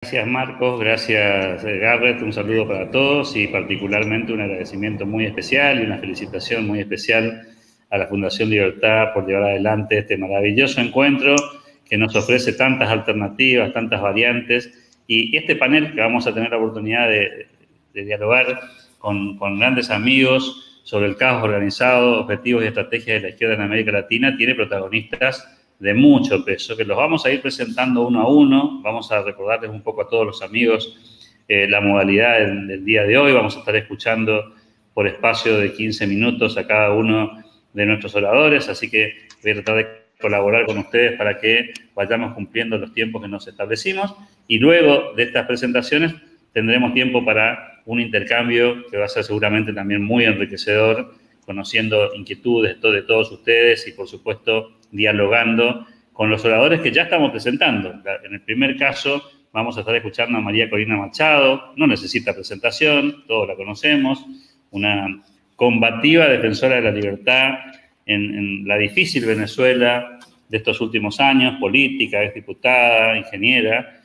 Gracias Marcos, gracias Garrett, un saludo para todos y particularmente un agradecimiento muy especial y una felicitación muy especial a la Fundación Libertad por llevar adelante este maravilloso encuentro que nos ofrece tantas alternativas, tantas variantes, y este panel que vamos a tener la oportunidad de dialogar con grandes amigos sobre el caos organizado, objetivos y estrategias de la izquierda en América Latina, tiene protagonistas de mucho peso, que los vamos a ir presentando uno a uno. Vamos a recordarles un poco a todos los amigos la modalidad del día de hoy. Vamos a estar escuchando por espacio de 15 minutos a cada uno de nuestros oradores, así que voy a tratar de colaborar con ustedes para que vayamos cumpliendo los tiempos que nos establecimos, y luego de estas presentaciones tendremos tiempo para un intercambio que va a ser seguramente también muy enriquecedor, conociendo inquietudes de todos ustedes y, por supuesto, dialogando con los oradores que ya estamos presentando. En el primer caso vamos a estar escuchando a María Corina Machado, no necesita presentación, todos la conocemos, una combativa defensora de la libertad en la difícil Venezuela de estos últimos años, política, es diputada, ingeniera,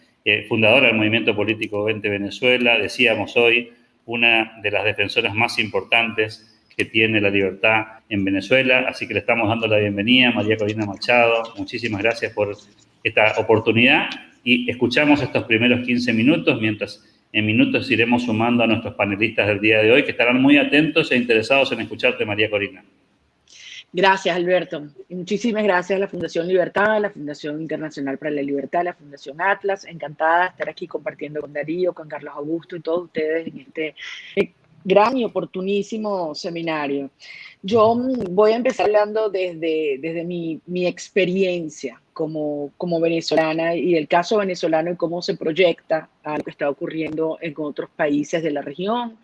fundadora del movimiento político 20 Venezuela, decíamos hoy, una de las defensoras más importantes que tiene la libertad en Venezuela, así que le estamos dando la bienvenida a María Corina Machado. Muchísimas gracias por esta oportunidad y escuchamos estos primeros 15 minutos, mientras en minutos iremos sumando a nuestros panelistas del día de hoy, que estarán muy atentos e interesados en escucharte, María Corina. Gracias, Alberto. Muchísimas gracias a la Fundación Libertad, a la Fundación Internacional para la Libertad, a la Fundación Atlas. Encantada de estar aquí compartiendo con Darío, con Carlos Augusto y todos ustedes en este gran y oportunísimo seminario. Yo voy a empezar hablando desde mi experiencia como venezolana y el caso venezolano y cómo se proyecta a lo que está ocurriendo en otros países de la región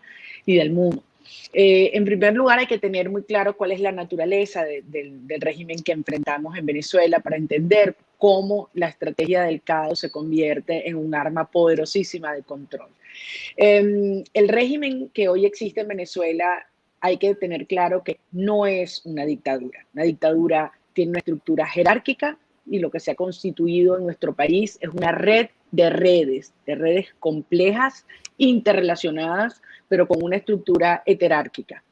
y del mundo. En primer lugar, hay que tener muy claro cuál es la naturaleza del régimen que enfrentamos en Venezuela para entender cómo la estrategia del caos se convierte en un arma poderosísima de control. El régimen que hoy existe en Venezuela, hay que tener claro que no es una dictadura. Una dictadura tiene una estructura jerárquica y lo que se ha constituido en nuestro país es una red de redes complejas, interrelacionadas, pero con una estructura heterárquica.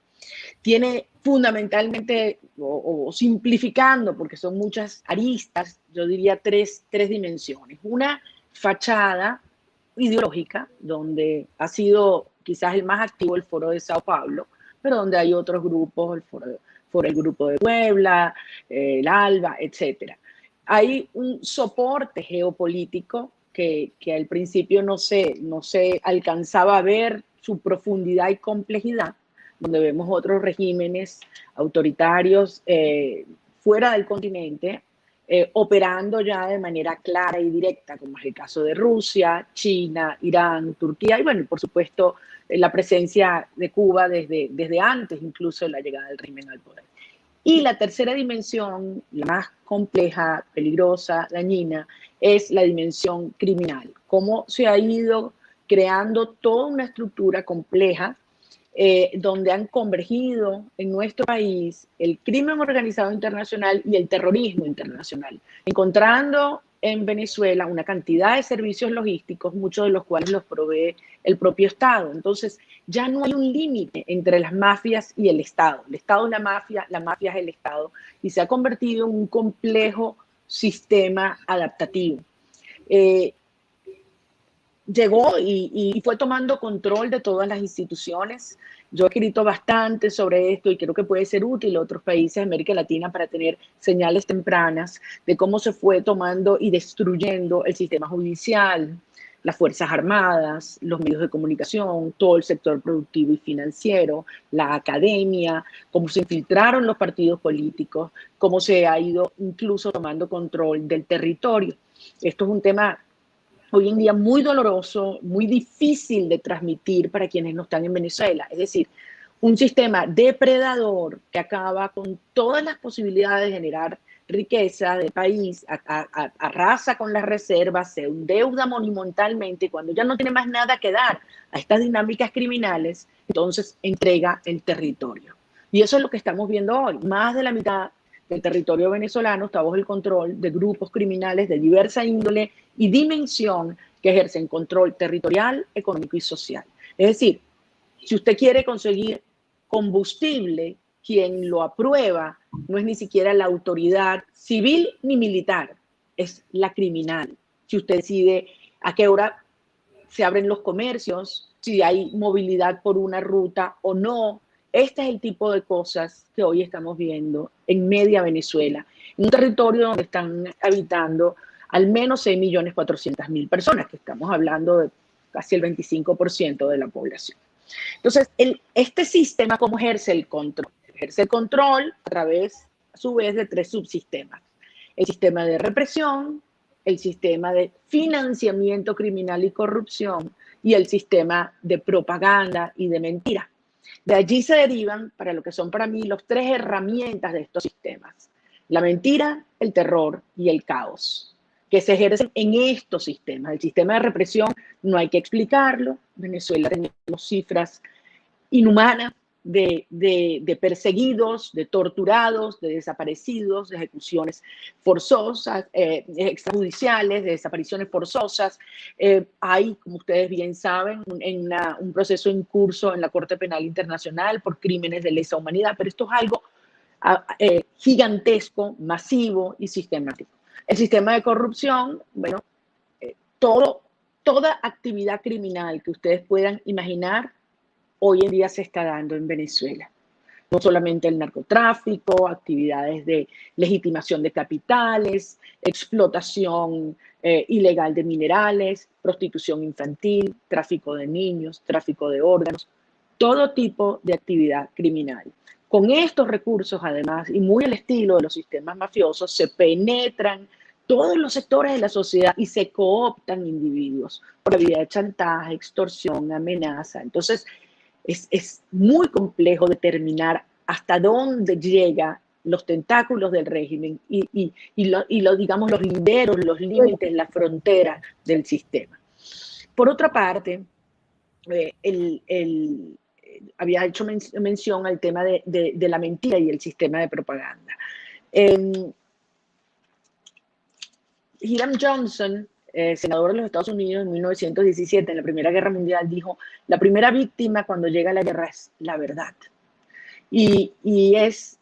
Tiene fundamentalmente, o simplificando, porque son muchas aristas, yo diría tres dimensiones. Una fachada ideológica, donde ha sido quizás el más activo el Foro de Sao Paulo, pero donde hay otros grupos, el Grupo de Puebla, el ALBA, etc. Hay un soporte geopolítico que al principio no se alcanzaba a ver su profundidad y complejidad, donde vemos otros regímenes autoritarios fuera del continente, operando ya de manera clara y directa, como es el caso de Rusia, China, Irán, Turquía y, bueno, por supuesto, la presencia de Cuba desde antes incluso de la llegada del régimen al poder. Y la tercera dimensión, la más compleja, peligrosa, dañina, es la dimensión criminal. Cómo se ha ido creando toda una estructura compleja donde han convergido en nuestro país el crimen organizado internacional y el terrorismo internacional, encontrando en Venezuela una cantidad de servicios logísticos, muchos de los cuales los provee el propio Estado. Entonces, ya no hay un límite entre las mafias y el Estado. El Estado es la mafia es el Estado, y se ha convertido en un complejo sistema adaptativo. Llegó y fue tomando control de todas las instituciones. Yo he escrito bastante sobre esto y creo que puede ser útil a otros países de América Latina para tener señales tempranas de cómo se fue tomando y destruyendo el sistema judicial, las Fuerzas Armadas, los medios de comunicación, todo el sector productivo y financiero, la academia, cómo se infiltraron los partidos políticos, cómo se ha ido incluso tomando control del territorio. Esto es un tema hoy en día muy doloroso, muy difícil de transmitir para quienes no están en Venezuela. Es decir, un sistema depredador que acaba con todas las posibilidades de generar riqueza del país, arrasa con las reservas, se endeuda monumentalmente y cuando ya no tiene más nada que dar a estas dinámicas criminales, entonces entrega el territorio. Y eso es lo que estamos viendo hoy. Más de la mitad del territorio venezolano está bajo el control de grupos criminales de diversa índole y dimensión que ejercen control territorial, económico y social. Es decir, si usted quiere conseguir combustible, quien lo aprueba no es ni siquiera la autoridad civil ni militar, es la criminal. Si usted decide a qué hora se abren los comercios, si hay movilidad por una ruta o no, este es el tipo de cosas que hoy estamos viendo en media Venezuela, en un territorio donde están habitando al menos 6.400.000 personas, que estamos hablando de casi el 25% de la población. Entonces, este sistema, ¿cómo ejerce el control? Ejerce el control a través, a su vez, de 3 subsistemas. El sistema de represión, el sistema de financiamiento criminal y corrupción y el sistema de propaganda y de mentira. De allí se derivan, para lo que son para mí, los 3 herramientas de estos sistemas: la mentira, el terror y el caos, que se ejercen en estos sistemas. El sistema de represión no hay que explicarlo. En Venezuela tenemos cifras inhumanas de perseguidos, de torturados, de desaparecidos, de ejecuciones forzosas, extrajudiciales, de desapariciones forzosas. Hay, como ustedes bien saben, un proceso en curso en la Corte Penal Internacional por crímenes de lesa humanidad, pero esto es algo gigantesco, masivo y sistemático. El sistema de corrupción, bueno, toda actividad criminal que ustedes puedan imaginar, hoy en día se está dando en Venezuela. No solamente el narcotráfico, actividades de legitimación de capitales, explotación ilegal de minerales, prostitución infantil, tráfico de niños, tráfico de órganos, todo tipo de actividad criminal. Con estos recursos, además, y muy al estilo de los sistemas mafiosos, se penetran todos los sectores de la sociedad y se cooptan individuos por la vía de chantaje, extorsión, amenaza. Entonces, es muy complejo determinar hasta dónde llegan los tentáculos del régimen y digamos, los linderos, los límites, la frontera del sistema. Por otra parte, había hecho mención al tema de la mentira y el sistema de propaganda. Hiram Johnson, senador de los Estados Unidos en 1917, en la Primera Guerra Mundial, dijo: la primera víctima cuando llega a la guerra es la verdad. Y es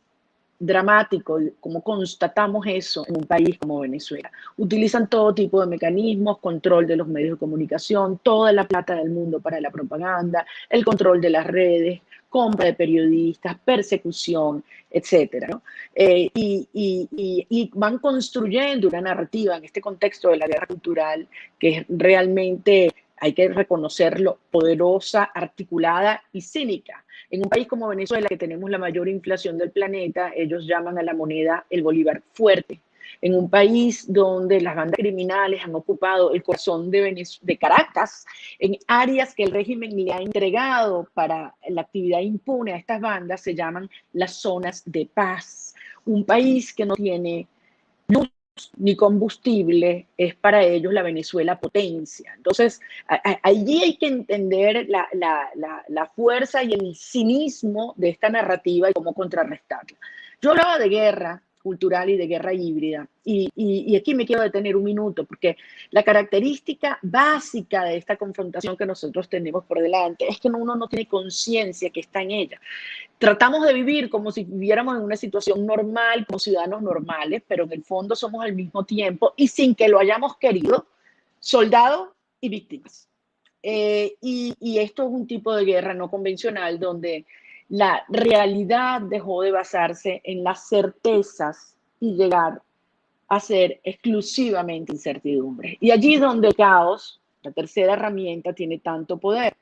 dramático como constatamos eso en un país como Venezuela. Utilizan todo tipo de mecanismos, control de los medios de comunicación, toda la plata del mundo para la propaganda, el control de las redes, compra de periodistas, persecución, etcétera, ¿no? Y van construyendo una narrativa en este contexto de la guerra cultural que es realmente, hay que reconocerlo, poderosa, articulada y cínica. En un país como Venezuela, que tenemos la mayor inflación del planeta, ellos llaman a la moneda el bolívar fuerte. En un país donde las bandas criminales han ocupado el corazón de Caracas, en áreas que el régimen le ha entregado para la actividad impune a estas bandas, se llaman las zonas de paz. Un país que no tiene luz ni combustible es para ellos la Venezuela potencia. Entonces, allí hay que entender la fuerza y el cinismo de esta narrativa y cómo contrarrestarla. Yo hablaba de guerra cultural y de guerra híbrida, y aquí me quiero detener un minuto, porque la característica básica de esta confrontación que nosotros tenemos por delante es que uno no tiene conciencia que está en ella. Tratamos de vivir como si viviéramos en una situación normal, como ciudadanos normales, pero en el fondo somos al mismo tiempo, y sin que lo hayamos querido, soldados y víctimas. Y esto es un tipo de guerra no convencional donde la realidad dejó de basarse en las certezas y llegar a ser exclusivamente incertidumbre. Y allí es donde el caos, la tercera herramienta, tiene tanto poder.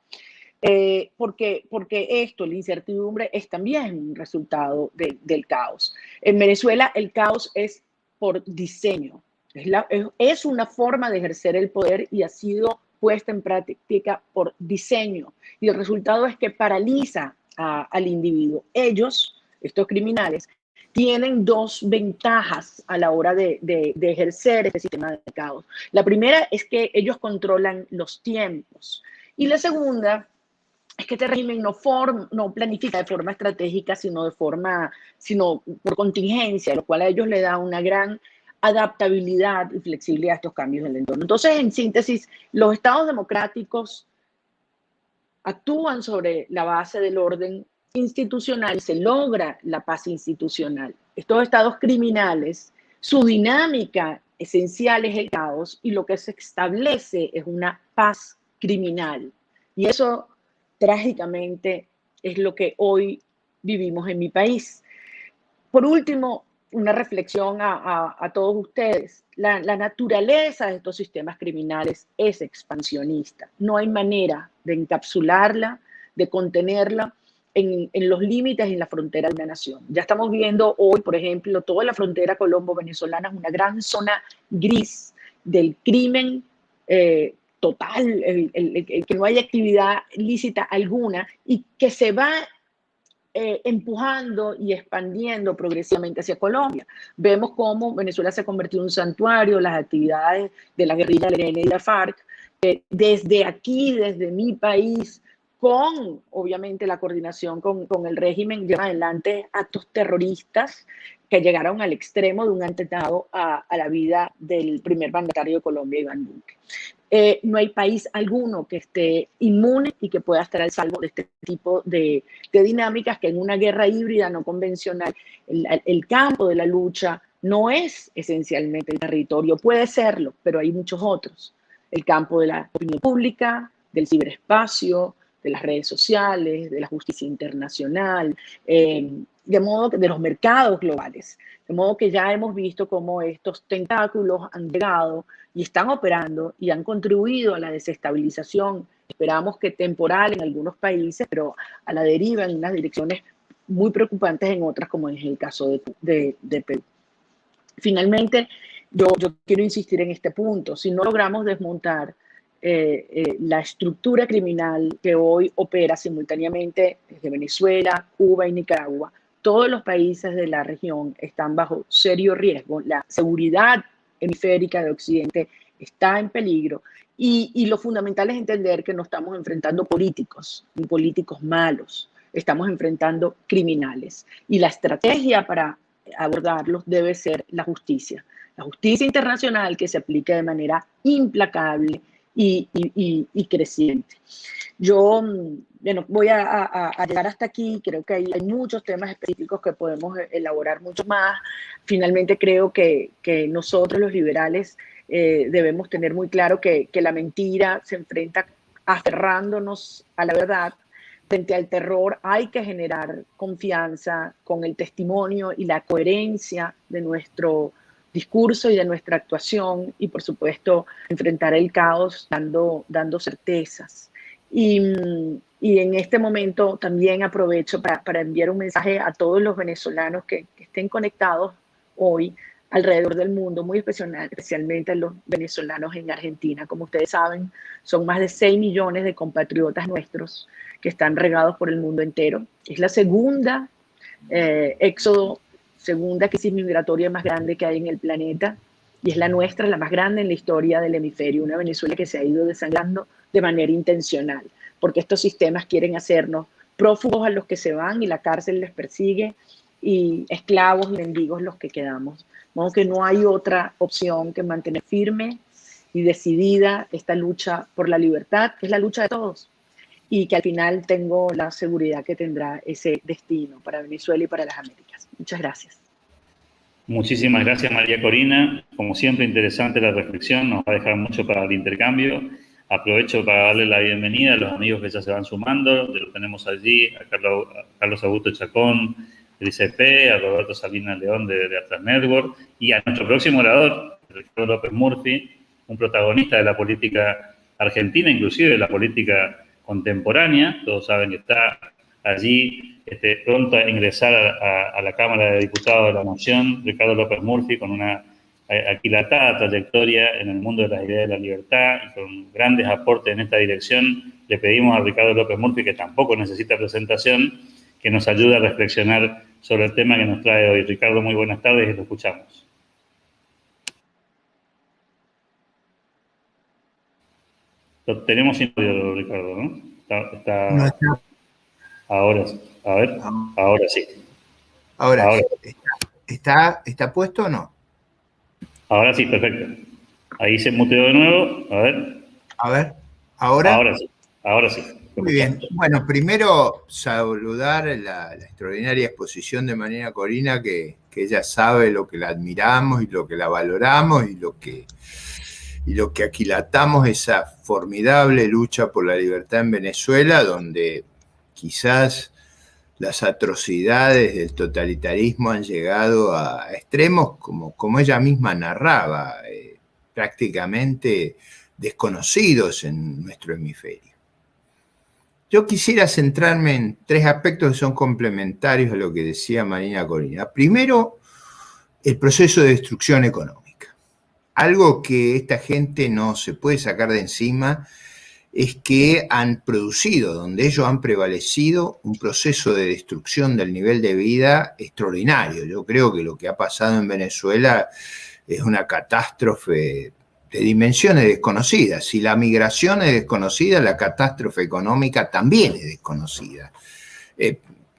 Porque esto, la incertidumbre, es también un resultado del caos. En Venezuela el caos es por diseño, es una forma de ejercer el poder y ha sido puesta en práctica por diseño. Y el resultado es que paraliza al individuo. Ellos, estos criminales, tienen 2 ventajas a la hora de ejercer este sistema de caos. La primera es que ellos controlan los tiempos. Y la segunda es que este régimen no planifica de forma estratégica, sino por contingencia, lo cual a ellos le da una gran adaptabilidad y flexibilidad a estos cambios del entorno. Entonces, en síntesis, los estados democráticos actúan sobre la base del orden institucional y se logra la paz institucional. Estos estados criminales, su dinámica esencial es el caos y lo que se establece es una paz criminal. Y eso, trágicamente, es lo que hoy vivimos en mi país. Por último, una reflexión a todos ustedes. La naturaleza de estos sistemas criminales es expansionista. No hay manera de encapsularla, de contenerla en los límites y en la frontera de una nación. Ya estamos viendo hoy, por ejemplo, toda la frontera colombo-venezolana es una gran zona gris del crimen total, el que no hay actividad lícita alguna y que se va empujando y expandiendo progresivamente hacia Colombia. Vemos cómo Venezuela se ha convertido en un santuario, las actividades de la guerrilla del ELN y la FARC, desde aquí, desde mi país, con obviamente la coordinación con el régimen, lleva adelante actos terroristas que llegaron al extremo de un atentado a la vida del primer mandatario de Colombia, Iván Duque. No hay país alguno que esté inmune y que pueda estar al salvo de este tipo de dinámicas que en una guerra híbrida no convencional, el campo de la lucha no es esencialmente el territorio, puede serlo, pero hay muchos otros. El campo de la opinión pública, del ciberespacio, de las redes sociales, de la justicia internacional, de modo que de los mercados globales. De modo que ya hemos visto cómo estos tentáculos han llegado y están operando y han contribuido a la desestabilización, esperamos que temporal en algunos países, pero a la deriva en unas direcciones muy preocupantes en otras, como es el caso de Perú. Finalmente, yo quiero insistir en este punto. Si no logramos desmontar la estructura criminal que hoy opera simultáneamente desde Venezuela, Cuba y Nicaragua, todos los países de la región están bajo serio riesgo. La seguridad hemisférica de Occidente está en peligro y lo fundamental es entender que no estamos enfrentando políticos, ni políticos malos, estamos enfrentando criminales. Y la estrategia para abordarlos debe ser la justicia internacional que se aplique de manera implacable y creciente. Yo, bueno, voy a llegar hasta aquí. Creo que hay muchos temas específicos que podemos elaborar mucho más. Finalmente creo que nosotros los liberales debemos tener muy claro que la mentira se enfrenta aferrándonos a la verdad. Frente al terror hay que generar confianza con el testimonio y la coherencia de nuestro discurso y de nuestra actuación y, por supuesto, enfrentar el caos dando certezas. Y en este momento también aprovecho para enviar un mensaje a todos los venezolanos que estén conectados hoy alrededor del mundo, muy especialmente a los venezolanos en Argentina. Como ustedes saben, son más de 6 millones de compatriotas nuestros que están regados por el mundo entero. Es la segunda segunda crisis migratoria más grande que hay en el planeta y es la nuestra, la más grande en la historia del hemisferio, una Venezuela que se ha ido desangrando de manera intencional, porque estos sistemas quieren hacernos prófugos a los que se van y la cárcel les persigue y esclavos y mendigos los que quedamos. De modo que no hay otra opción que mantener firme y decidida esta lucha por la libertad, que es la lucha de todos, y que al final tengo la seguridad que tendrá ese destino para Venezuela y para las Américas. Muchas gracias. Muchísimas gracias, María Corina. Como siempre, interesante la reflexión, nos va a dejar mucho para el intercambio. Aprovecho para darle la bienvenida a los amigos que ya se van sumando. Lo tenemos allí, a Carlos Augusto Chacón, del ICP, a Roberto Salinas León de Atlas Network y a nuestro próximo orador, Ricardo López Murphy, un protagonista de la política argentina, inclusive de la política contemporánea. Todos saben que está allí pronto a ingresar a la Cámara de Diputados de la Nación, Ricardo López Murphy, con una aquilatada trayectoria en el mundo de las ideas de la libertad y con grandes aportes en esta dirección. Le pedimos a Ricardo López Murphy, que tampoco necesita presentación, que nos ayude a reflexionar sobre el tema que nos trae hoy. Ricardo, muy buenas tardes y lo escuchamos. Lo tenemos sin audio, Ricardo, ¿no? No está. Ahora sí. A ver, ahora sí. Ahora sí. ¿Está puesto o no? Ahora sí, perfecto. Ahí se muteó de nuevo. A ver, ¿ahora? Ahora sí. Muy bien. Bueno, primero saludar la extraordinaria exposición de Marina Corina, que ella sabe lo que la admiramos y lo que la valoramos y lo que aquilatamos, esa formidable lucha por la libertad en Venezuela, donde quizás las atrocidades del totalitarismo han llegado a extremos, como ella misma narraba, prácticamente desconocidos en nuestro hemisferio. Yo quisiera centrarme en tres aspectos que son complementarios a lo que decía Marina Corina. Primero, el proceso de destrucción económica. Algo que esta gente no se puede sacar de encima es que han producido, donde ellos han prevalecido, un proceso de destrucción del nivel de vida extraordinario. Yo creo que lo que ha pasado en Venezuela es una catástrofe de dimensiones desconocidas. Si la migración es desconocida, la catástrofe económica también es desconocida.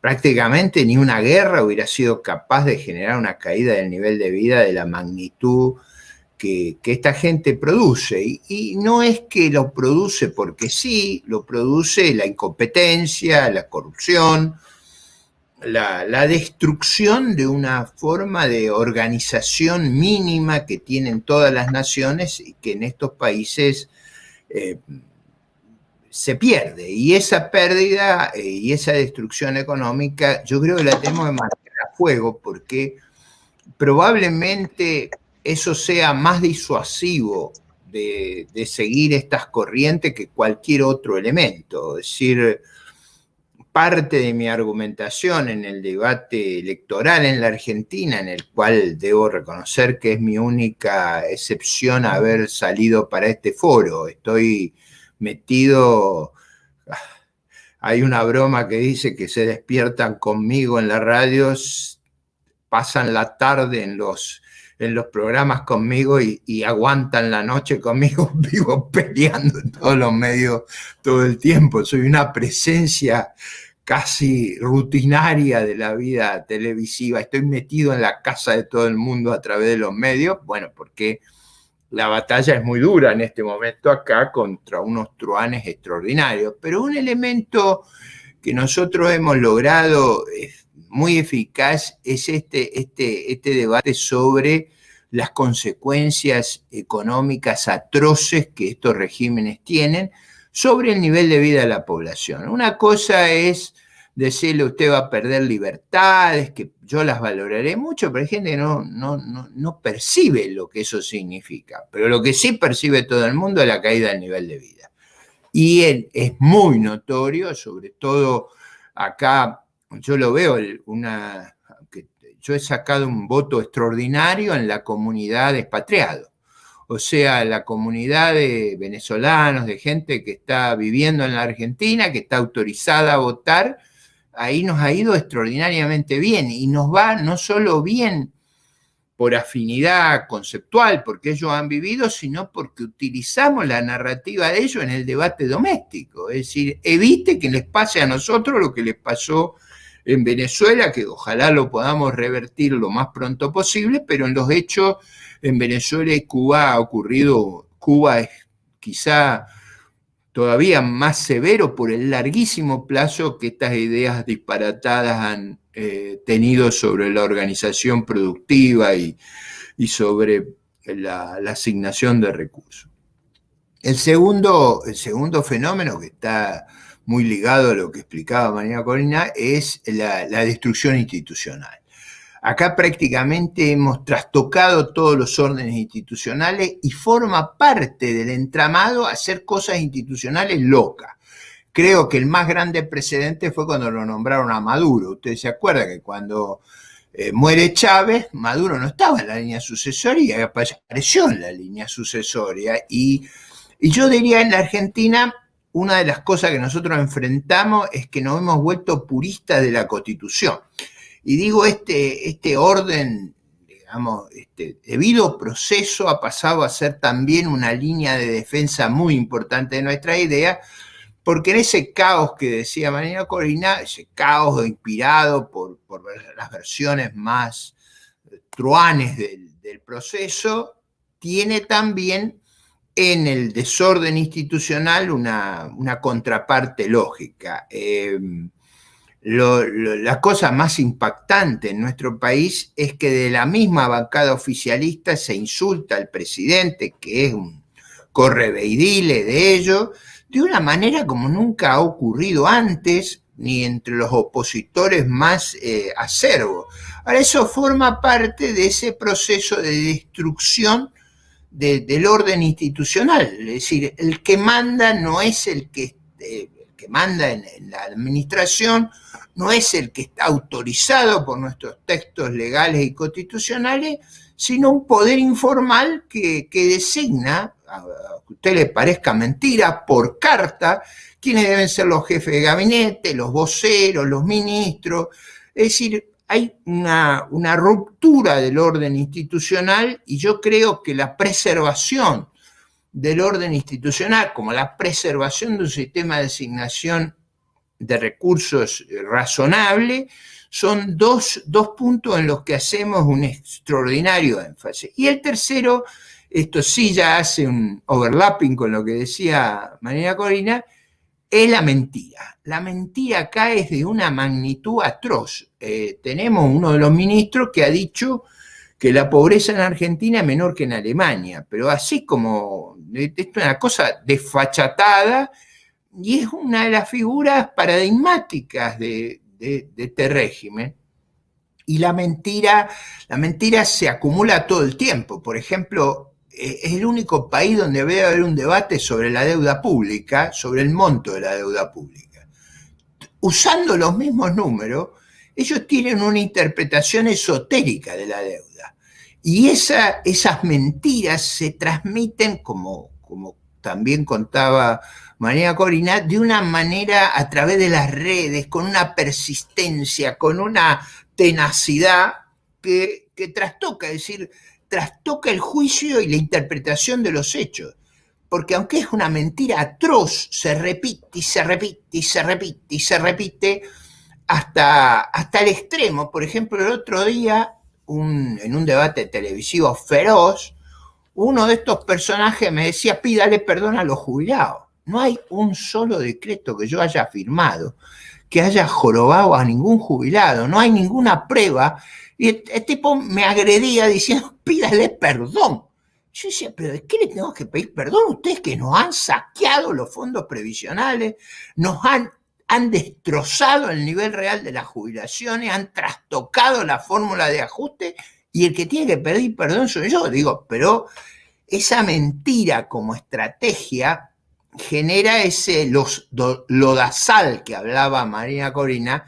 Prácticamente ni una guerra hubiera sido capaz de generar una caída del nivel de vida de la magnitud que esta gente produce. Y no es que lo produce porque sí, lo produce la incompetencia, la corrupción, la destrucción de una forma de organización mínima que tienen todas las naciones y que en estos países se pierde. Y esa pérdida y esa destrucción económica yo creo que la tenemos que marcar a fuego, porque probablemente eso sea más disuasivo de seguir estas corrientes que cualquier otro elemento. Es decir, parte de mi argumentación en el debate electoral en la Argentina, en el cual debo reconocer que es mi única excepción haber salido para este foro. Estoy metido, hay una broma que dice que se despiertan conmigo en la radio, pasan la tarde en los programas conmigo y aguantan la noche conmigo, vivo peleando en todos los medios todo el tiempo. Soy una presencia casi rutinaria de la vida televisiva. Estoy metido en la casa de todo el mundo a través de los medios, bueno, porque la batalla es muy dura en este momento acá contra unos truanes extraordinarios. Pero un elemento que nosotros hemos logrado muy eficaz es este debate sobre las consecuencias económicas atroces que estos regímenes tienen sobre el nivel de vida de la población. Una cosa es decirle usted va a perder libertades, que yo las valoraré mucho, pero hay gente que no percibe lo que eso significa. Pero lo que sí percibe todo el mundo es la caída del nivel de vida. Y es muy notorio, sobre todo acá, yo lo veo, yo he sacado un voto extraordinario en la comunidad de expatriados. O sea, la comunidad de venezolanos, de gente que está viviendo en la Argentina, que está autorizada a votar, ahí nos ha ido extraordinariamente bien. Y nos va no solo bien por afinidad conceptual, porque ellos han vivido, sino porque utilizamos la narrativa de ellos en el debate doméstico. Es decir, evite que les pase a nosotros lo que les pasó en Venezuela, que ojalá lo podamos revertir lo más pronto posible, pero en los hechos en Venezuela y Cuba ha ocurrido. Cuba es quizá todavía más severo por el larguísimo plazo que estas ideas disparatadas han tenido sobre la organización productiva y sobre la asignación de recursos. El segundo fenómeno que está muy ligado a lo que explicaba Marina Corina es la destrucción institucional. Acá prácticamente hemos trastocado todos los órdenes institucionales y forma parte del entramado hacer cosas institucionales locas. Creo que el más grande precedente fue cuando lo nombraron a Maduro. Ustedes se acuerdan que cuando muere Chávez, Maduro no estaba en la línea sucesoria, apareció en la línea sucesoria. Y yo diría, en la Argentina, una de las cosas que nosotros enfrentamos es que nos hemos vuelto puristas de la Constitución. Y digo, este orden, digamos, debido proceso ha pasado a ser también una línea de defensa muy importante de nuestra idea, porque en ese caos que decía Marina Corina, ese caos inspirado por las versiones más truanes del proceso, tiene también en el desorden institucional una contraparte lógica. La cosa más impactante en nuestro país es que de la misma bancada oficialista se insulta al presidente, que es un correveidile de ello, de una manera como nunca ha ocurrido antes, ni entre los opositores más acerbos. Ahora, eso forma parte de ese proceso de destrucción del orden institucional. Es decir, el que manda no es el que manda en la administración, no es el que está autorizado por nuestros textos legales y constitucionales, sino un poder informal que designa, a que a usted le parezca mentira, por carta, quiénes deben ser los jefes de gabinete, los voceros, los ministros. Es decir, hay una ruptura del orden institucional, y yo creo que la preservación del orden institucional, como la preservación de un sistema de asignación de recursos razonable, son dos puntos en los que hacemos un extraordinario énfasis. Y el tercero, esto sí ya hace un overlapping con lo que decía María Corina, es la mentira. La mentira acá es de una magnitud atroz. Tenemos uno de los ministros que ha dicho que la pobreza en Argentina es menor que en Alemania, pero así como, esto es una cosa desfachatada, y es una de las figuras paradigmáticas de este régimen. Y la mentira se acumula todo el tiempo. Por ejemplo, es el único país donde debe haber un debate sobre la deuda pública, sobre el monto de la deuda pública. Usando los mismos números, ellos tienen una interpretación esotérica de la deuda. Y esas mentiras se transmiten, como también contaba María Corina, de una manera a través de las redes, con una persistencia, con una tenacidad que trastoca, es decir, trastoca el juicio y la interpretación de los hechos. Porque aunque es una mentira atroz, se repite y se repite y se repite y se repite hasta el extremo. Por ejemplo, el otro día, en un debate televisivo feroz, uno de estos personajes me decía: pídale perdón a los jubilados. No hay un solo decreto que yo haya firmado que haya jorobado a ningún jubilado, no hay ninguna prueba. Y el tipo me agredía diciendo: pídale perdón. Yo decía: ¿pero de qué le tenemos que pedir perdón? Ustedes que nos han saqueado los fondos previsionales, nos han destrozado el nivel real de las jubilaciones, han trastocado la fórmula de ajuste, y el que tiene que pedir perdón soy yo. Digo, pero esa mentira como estrategia genera ese lodazal que hablaba María Corina,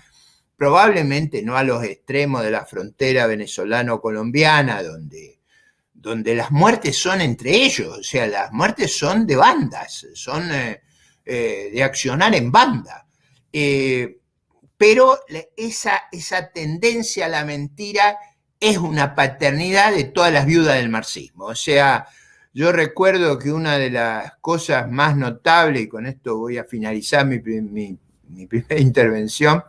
probablemente no a los extremos de la frontera venezolano-colombiana, donde las muertes son entre ellos, o sea, las muertes son de bandas, son de accionar en banda. Pero esa tendencia a la mentira es una paternidad de todas las viudas del marxismo. O sea, yo recuerdo que una de las cosas más notables, y con esto voy a finalizar mi primera intervención,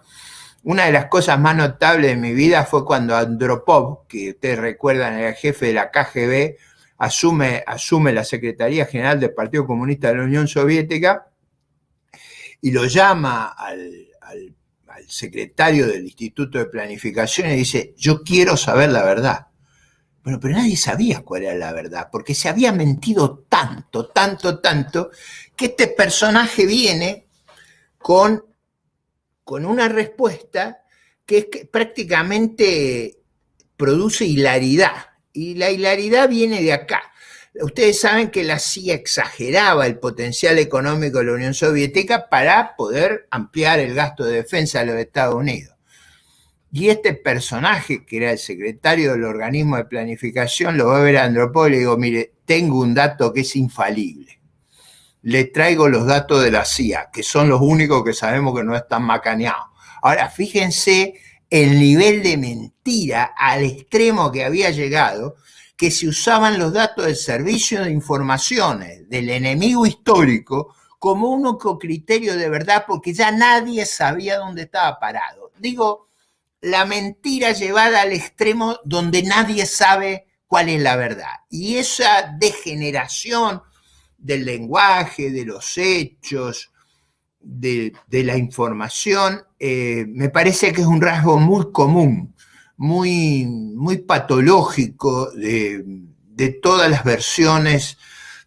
una de las cosas más notables de mi vida fue cuando Andropov, que ustedes recuerdan era el jefe de la KGB, asume la Secretaría General del Partido Comunista de la Unión Soviética y lo llama al secretario del Instituto de Planificación y dice: yo quiero saber la verdad. Bueno, pero nadie sabía cuál era la verdad, porque se había mentido tanto, que este personaje viene con una respuesta que prácticamente produce hilaridad. Y la hilaridad viene de acá. Ustedes saben que la CIA exageraba el potencial económico de la Unión Soviética para poder ampliar el gasto de defensa de los Estados Unidos. Y este personaje, que era el secretario del organismo de planificación, lo va a ver a Andropov y le digo: mire, tengo un dato que es infalible. Le traigo los datos de la CIA, que son los únicos que sabemos que no están macaneados. Ahora, fíjense el nivel de mentira al extremo que había llegado, que se usaban los datos del servicio de informaciones del enemigo histórico como único criterio de verdad, porque ya nadie sabía dónde estaba parado. Digo, la mentira llevada al extremo donde nadie sabe cuál es la verdad. Y esa degeneración del lenguaje, de los hechos, de la información, me parece que es un rasgo muy común, muy patológico de todas las versiones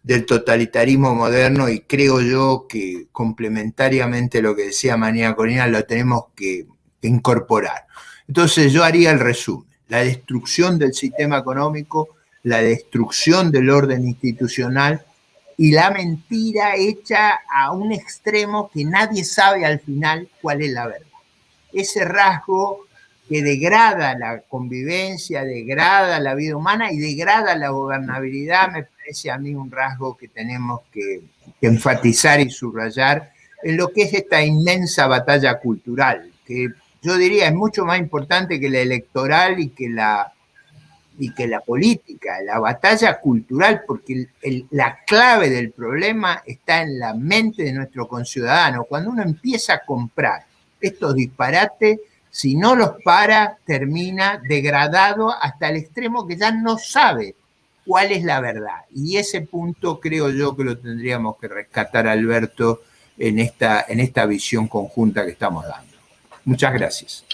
del totalitarismo moderno, y creo yo que complementariamente lo que decía María Corina lo tenemos que incorporar. Entonces yo haría el resumen: la destrucción del sistema económico, la destrucción del orden institucional y la mentira hecha a un extremo que nadie sabe al final cuál es la verdad. Ese rasgo que degrada la convivencia, degrada la vida humana y degrada la gobernabilidad, me parece a mí un rasgo que tenemos que enfatizar y subrayar en lo que es esta inmensa batalla cultural, que yo diría es mucho más importante que la electoral y que la política, la batalla cultural, porque la clave del problema está en la mente de nuestro conciudadano. Cuando uno empieza a comprar estos disparates, si no los para, termina degradado hasta el extremo que ya no sabe cuál es la verdad. Y ese punto creo yo que lo tendríamos que rescatar, Alberto, en esta visión conjunta que estamos dando. Muchas gracias.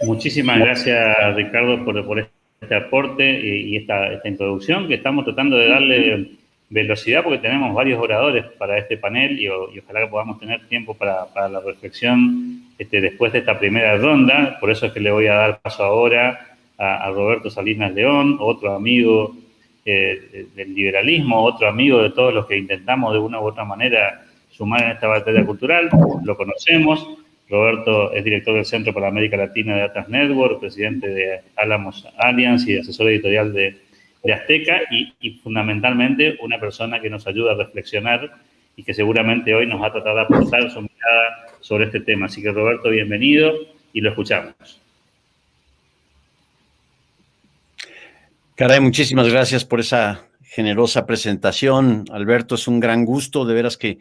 Muchísimas gracias, Ricardo, por este aporte y esta introducción, que estamos tratando de darle velocidad porque tenemos varios oradores para este panel y ojalá que podamos tener tiempo para la reflexión después de esta primera ronda. Por eso es que le voy a dar paso ahora a Roberto Salinas León, otro amigo del liberalismo, otro amigo de todos los que intentamos de una u otra manera sumar en esta batalla cultural. Lo conocemos. Roberto es director del Centro para América Latina de Atlas Network, presidente de Alamos Alliance y asesor editorial de Azteca, y fundamentalmente una persona que nos ayuda a reflexionar y que seguramente hoy nos va a tratar de aportar su mirada sobre este tema. Así que, Roberto, bienvenido y lo escuchamos. Caray, muchísimas gracias por esa generosa presentación, Alberto. Es un gran gusto, de veras que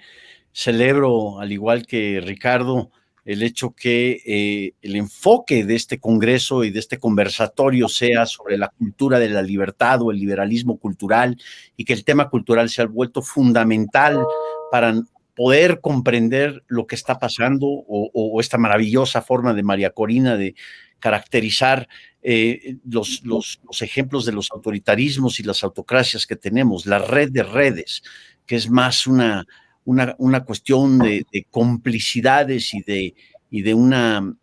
celebro, al igual que Ricardo, el hecho que el enfoque de este congreso y de este conversatorio sea sobre la cultura de la libertad o el liberalismo cultural, y que el tema cultural se ha vuelto fundamental para poder comprender lo que está pasando o esta maravillosa forma de María Corina de caracterizar los ejemplos de los autoritarismos y las autocracias que tenemos, la red de redes, que es más una cuestión de complicidades y de una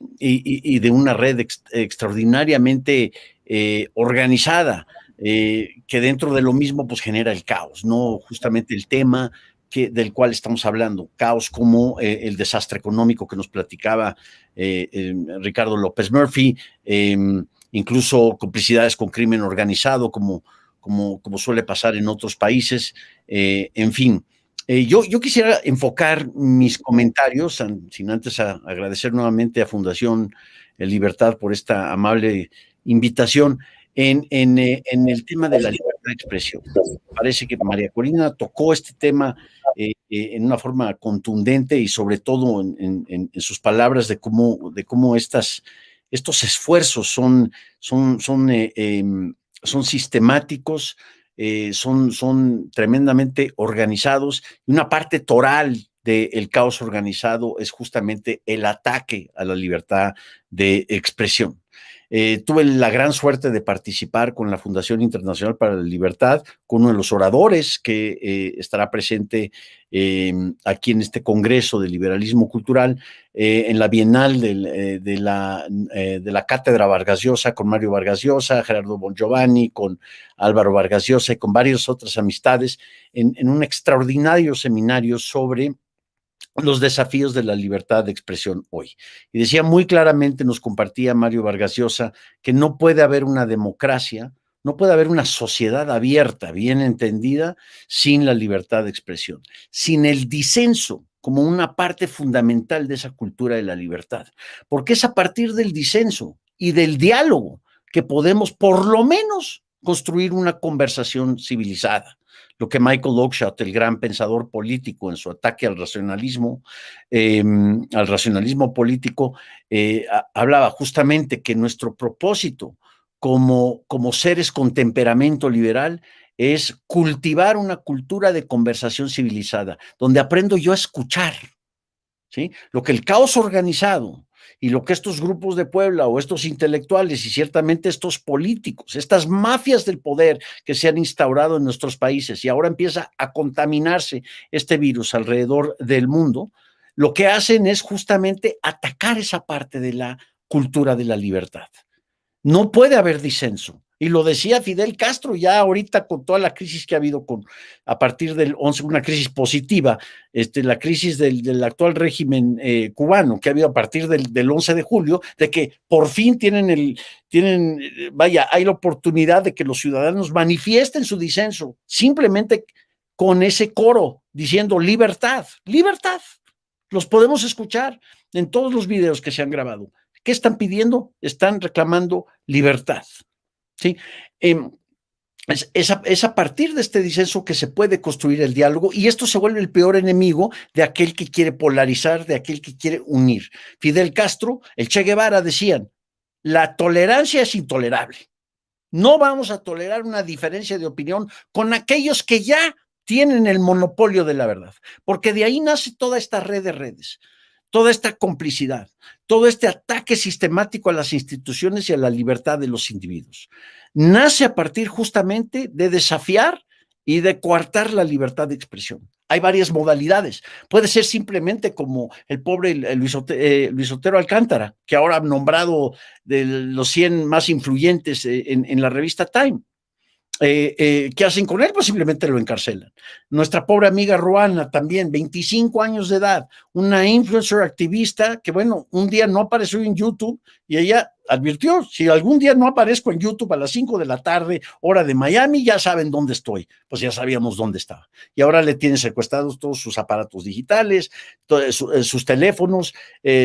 red extraordinariamente organizada, que dentro de lo mismo pues genera el caos, ¿no? Justamente el tema del cual estamos hablando, caos como el desastre económico que nos platicaba Ricardo López Murphy, incluso complicidades con crimen organizado como suele pasar en otros países, en fin. Yo quisiera enfocar mis comentarios, sin antes agradecer nuevamente a Fundación Libertad por esta amable invitación, en el tema de la libertad de expresión. Parece que María Corina tocó este tema en una forma contundente y sobre todo en sus palabras de cómo estos esfuerzos son sistemáticos, son tremendamente organizados, y una parte toral del caos organizado es justamente el ataque a la libertad de expresión. Tuve la gran suerte de participar con la Fundación Internacional para la Libertad, con uno de los oradores que estará presente aquí en este Congreso de Liberalismo Cultural, en la Bienal de la Cátedra Vargas Llosa, con Mario Vargas Llosa, Gerardo Bongiovanni, con Álvaro Vargas Llosa y con varias otras amistades, en un extraordinario seminario sobre los desafíos de la libertad de expresión hoy. Y decía muy claramente, nos compartía Mario Vargas Llosa, que no puede haber una democracia, no puede haber una sociedad abierta, bien entendida, sin la libertad de expresión, sin el disenso como una parte fundamental de esa cultura de la libertad, porque es a partir del disenso y del diálogo que podemos, por lo menos, construir una conversación civilizada. Lo que Michael Oakeshott, el gran pensador político, en su ataque al racionalismo político, hablaba justamente que nuestro propósito como seres con temperamento liberal es cultivar una cultura de conversación civilizada, donde aprendo yo a escuchar, ¿sí? Lo que el caos organizado y lo que estos grupos de Puebla o estos intelectuales y ciertamente estos políticos, estas mafias del poder que se han instaurado en nuestros países y ahora empieza a contaminarse este virus alrededor del mundo, lo que hacen es justamente atacar esa parte de la cultura de la libertad. No puede haber disenso. Y lo decía Fidel Castro ya ahorita con toda la crisis que ha habido a partir del 11, una crisis positiva, la crisis del actual régimen cubano que ha habido a partir del 11 de julio, de que por fin hay la oportunidad de que los ciudadanos manifiesten su disenso, simplemente con ese coro diciendo libertad, libertad. Los podemos escuchar en todos los videos que se han grabado. ¿Qué están pidiendo? Están reclamando libertad. ¿Sí? Es a partir de este disenso que se puede construir el diálogo y esto se vuelve el peor enemigo de aquel que quiere polarizar, de aquel que quiere unir. Fidel Castro, el Che Guevara decían, la tolerancia es intolerable. No vamos a tolerar una diferencia de opinión con aquellos que ya tienen el monopolio de la verdad, porque de ahí nace toda esta red de redes, toda esta complicidad, todo este ataque sistemático a las instituciones y a la libertad de los individuos. Nace a partir justamente de desafiar y de coartar la libertad de expresión. Hay varias modalidades. Puede ser simplemente como el pobre Luis Otero Alcántara, que ahora ha nombrado de los 100 más influyentes en la revista Time. ¿Qué hacen con él? Pues simplemente lo encarcelan. Nuestra pobre amiga Ruana también, 25 años de edad, una influencer activista que, bueno, un día no apareció en YouTube y ella advirtió, si algún día no aparezco en YouTube a las 5 de la tarde, hora de Miami, ya saben dónde estoy. Pues ya sabíamos dónde estaba. Y ahora le tienen secuestrados todos sus aparatos digitales, sus teléfonos,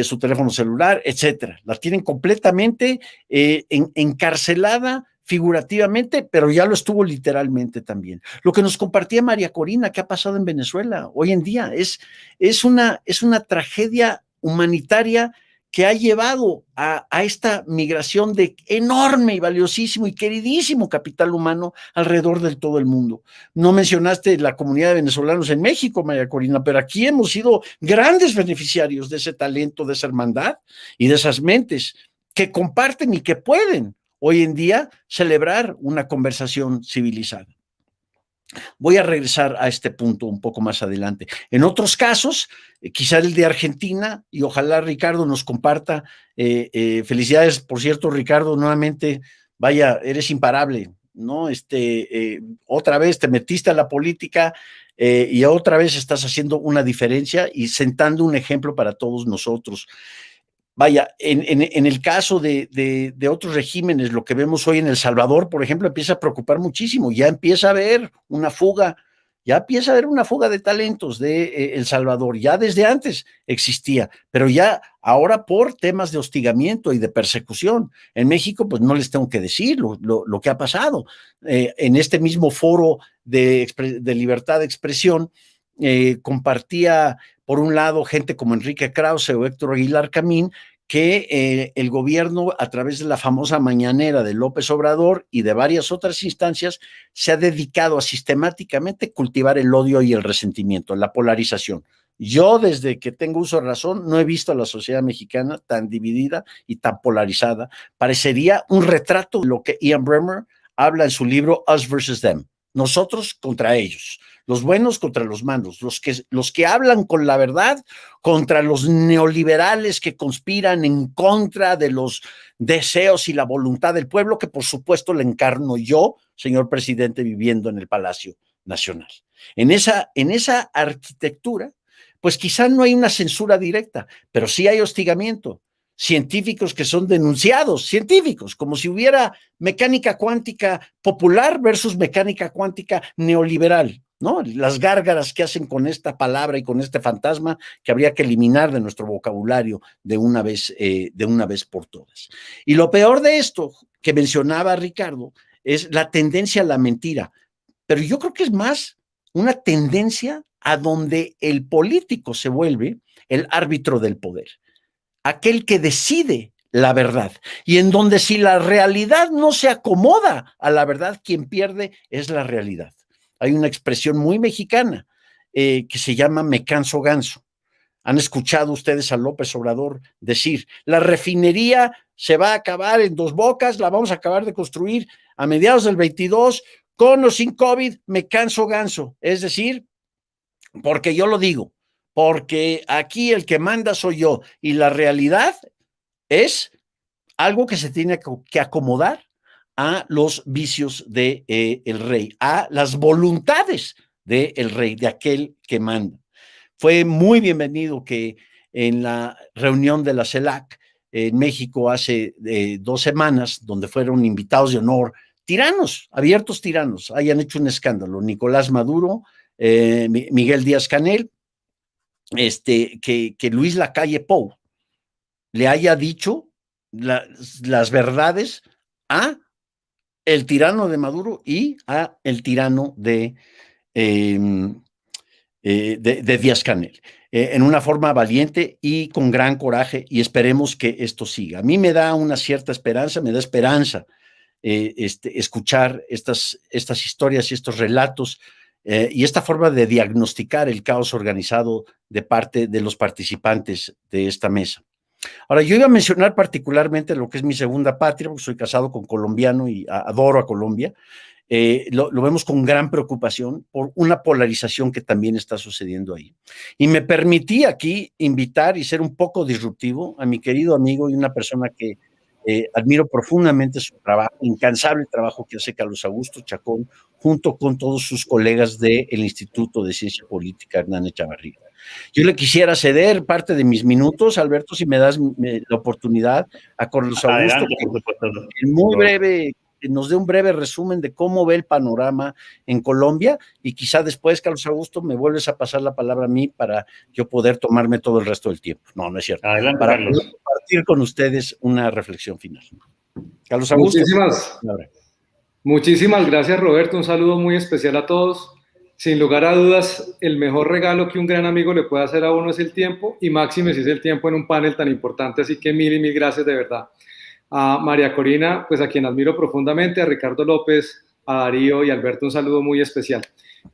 su teléfono celular, etcétera. La tienen completamente encarcelada figurativamente, pero ya lo estuvo literalmente también. Lo que nos compartía María Corina, que ha pasado en Venezuela hoy en día, es una tragedia humanitaria que ha llevado a esta migración de enorme y valiosísimo y queridísimo capital humano alrededor de todo el mundo. No mencionaste la comunidad de venezolanos en México, María Corina, pero aquí hemos sido grandes beneficiarios de ese talento, de esa hermandad y de esas mentes que comparten y que pueden hoy en día celebrar una conversación civilizada. Voy a regresar a este punto un poco más adelante. En otros casos, quizá el de Argentina, y ojalá Ricardo nos comparta. Felicidades, por cierto, Ricardo, nuevamente, vaya, eres imparable, ¿no? Otra vez te metiste a la política y otra vez estás haciendo una diferencia y sentando un ejemplo para todos nosotros. Vaya, en el caso de otros regímenes, lo que vemos hoy en El Salvador, por ejemplo, empieza a preocupar muchísimo, ya empieza a haber una fuga de talentos de El Salvador, ya desde antes existía, pero ya ahora por temas de hostigamiento y de persecución. En México, pues no les tengo que decir lo que ha pasado. En este mismo foro de libertad de expresión, compartía por un lado gente como Enrique Krause o Héctor Aguilar Camín, que el gobierno, a través de la famosa mañanera de López Obrador y de varias otras instancias, se ha dedicado a sistemáticamente cultivar el odio y el resentimiento, la polarización. Yo, desde que tengo uso de razón, no he visto a la sociedad mexicana tan dividida y tan polarizada. Parecería un retrato de lo que Ian Bremmer habla en su libro Us versus Them. Nosotros contra ellos, los buenos contra los malos, los que hablan con la verdad contra los neoliberales que conspiran en contra de los deseos y la voluntad del pueblo, que por supuesto le encarno yo, señor presidente, viviendo en el Palacio Nacional. En esa arquitectura, pues quizá no hay una censura directa, pero sí hay hostigamiento. Científicos que son denunciados, científicos, como si hubiera mecánica cuántica popular versus mecánica cuántica neoliberal, ¿no? Las gárgaras que hacen con esta palabra y con este fantasma que habría que eliminar de nuestro vocabulario de una vez por todas. Y lo peor de esto que mencionaba Ricardo es la tendencia a la mentira, pero yo creo que es más una tendencia a donde el político se vuelve el árbitro del poder, aquel que decide la verdad. Y en donde si la realidad no se acomoda a la verdad, quien pierde es la realidad. Hay una expresión muy mexicana que se llama me canso ganso. Han escuchado ustedes a López Obrador decir, la refinería se va a acabar en Dos Bocas, la vamos a acabar de construir a mediados del 22, con o sin COVID, me canso ganso. Es decir, porque yo lo digo, porque aquí el que manda soy yo, y la realidad es algo que se tiene que acomodar a los vicios del rey, a las voluntades del rey, de aquel que manda. Fue muy bienvenido que en la reunión de la CELAC en México hace 2 semanas, donde fueron invitados de honor tiranos, abiertos tiranos, hayan hecho un escándalo. Nicolás Maduro, Miguel Díaz-Canel, que Luis Lacalle Pou le haya dicho las verdades a el tirano de Maduro y a el tirano de Díaz-Canel, en una forma valiente y con gran coraje, y esperemos que esto siga. A mí me da una cierta esperanza, me da esperanza escuchar estas historias y estos relatos y esta forma de diagnosticar el caos organizado de parte de los participantes de esta mesa. Ahora, yo iba a mencionar particularmente lo que es mi segunda patria, porque soy casado con colombiano y adoro a Colombia. Lo vemos con gran preocupación por una polarización que también está sucediendo ahí. Y me permití aquí invitar y ser un poco disruptivo a mi querido amigo y una persona que admiro profundamente su trabajo, incansable trabajo que hace Carlos Augusto Chacón, junto con todos sus colegas del Instituto de Ciencia Política Hernán Echavarría. Yo le quisiera ceder parte de mis minutos, Alberto, si me das la oportunidad, a Carlos Augusto, adelante, por supuesto. Muy breve, nos dé un breve resumen de cómo ve el panorama en Colombia, y quizá después, Carlos Augusto, me vuelves a pasar la palabra a mí para yo poder tomarme todo el resto del tiempo. No es cierto. Adelante, para Carlos. compartir con ustedes una reflexión final. Carlos Augusto. Muchísimas gracias, Roberto. Un saludo muy especial a todos. Sin lugar a dudas, el mejor regalo que un gran amigo le puede hacer a uno es el tiempo, y máxime si es el tiempo en un panel tan importante, así que mil y mil gracias de verdad. A María Corina, pues a quien admiro profundamente, a Ricardo López, a Darío y a Alberto, un saludo muy especial.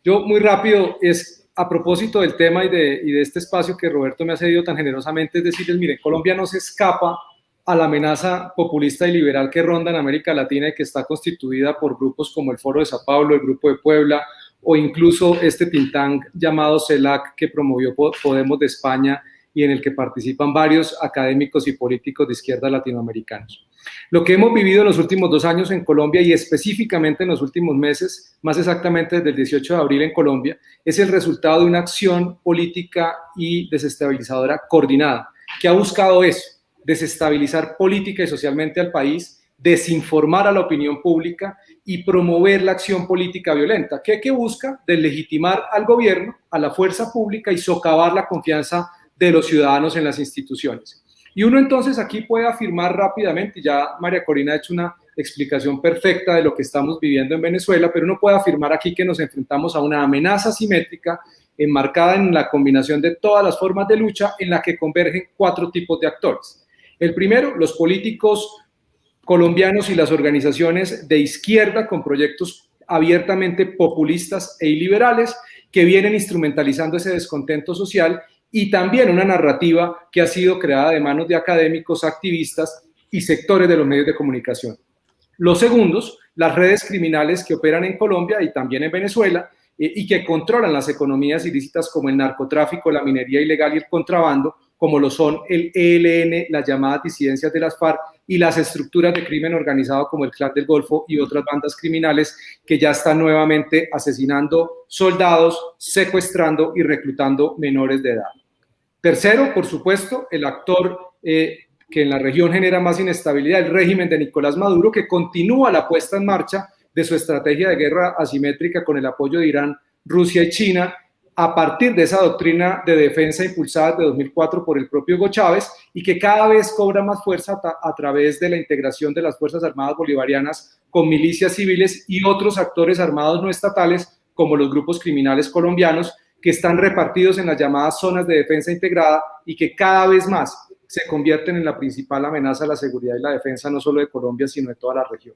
Yo muy rápido, es a propósito del tema y de este espacio que Roberto me ha cedido tan generosamente, es decirles, miren, Colombia no se escapa a la amenaza populista y liberal que ronda en América Latina y que está constituida por grupos como el Foro de Sao Paulo, el Grupo de Puebla, o incluso este think tank llamado CELAC que promovió Podemos de España y en el que participan varios académicos y políticos de izquierda latinoamericanos. Lo que hemos vivido en los últimos 2 años en Colombia, y específicamente en los últimos meses, más exactamente desde el 18 de abril en Colombia, es el resultado de una acción política y desestabilizadora coordinada, que ha buscado eso, desestabilizar política y socialmente al país, desinformar a la opinión pública y promover la acción política violenta, que busca deslegitimar al gobierno, a la fuerza pública y socavar la confianza de los ciudadanos en las instituciones. Y uno entonces aquí puede afirmar rápidamente, y ya María Corina ha hecho una explicación perfecta de lo que estamos viviendo en Venezuela, pero uno puede afirmar aquí que nos enfrentamos a una amenaza asimétrica enmarcada en la combinación de todas las formas de lucha en la que convergen 4 tipos de actores. El primero, los políticos colombianos y las organizaciones de izquierda con proyectos abiertamente populistas e iliberales que vienen instrumentalizando ese descontento social, y también una narrativa que ha sido creada de manos de académicos, activistas y sectores de los medios de comunicación. Los segundos, las redes criminales que operan en Colombia y también en Venezuela y que controlan las economías ilícitas como el narcotráfico, la minería ilegal y el contrabando, como lo son el ELN, las llamadas disidencias de las FARC y las estructuras de crimen organizado como el Clan del Golfo y otras bandas criminales que ya están nuevamente asesinando soldados, secuestrando y reclutando menores de edad. Tercero, por supuesto, el actor que en la región genera más inestabilidad, el régimen de Nicolás Maduro, que continúa la puesta en marcha de su estrategia de guerra asimétrica con el apoyo de Irán, Rusia y China, a partir de esa doctrina de defensa impulsada desde 2004 por el propio Hugo Chávez y que cada vez cobra más fuerza a través de la integración de las Fuerzas Armadas Bolivarianas con milicias civiles y otros actores armados no estatales como los grupos criminales colombianos que están repartidos en las llamadas zonas de defensa integrada y que cada vez más se convierten en la principal amenaza a la seguridad y la defensa no solo de Colombia, sino de toda la región.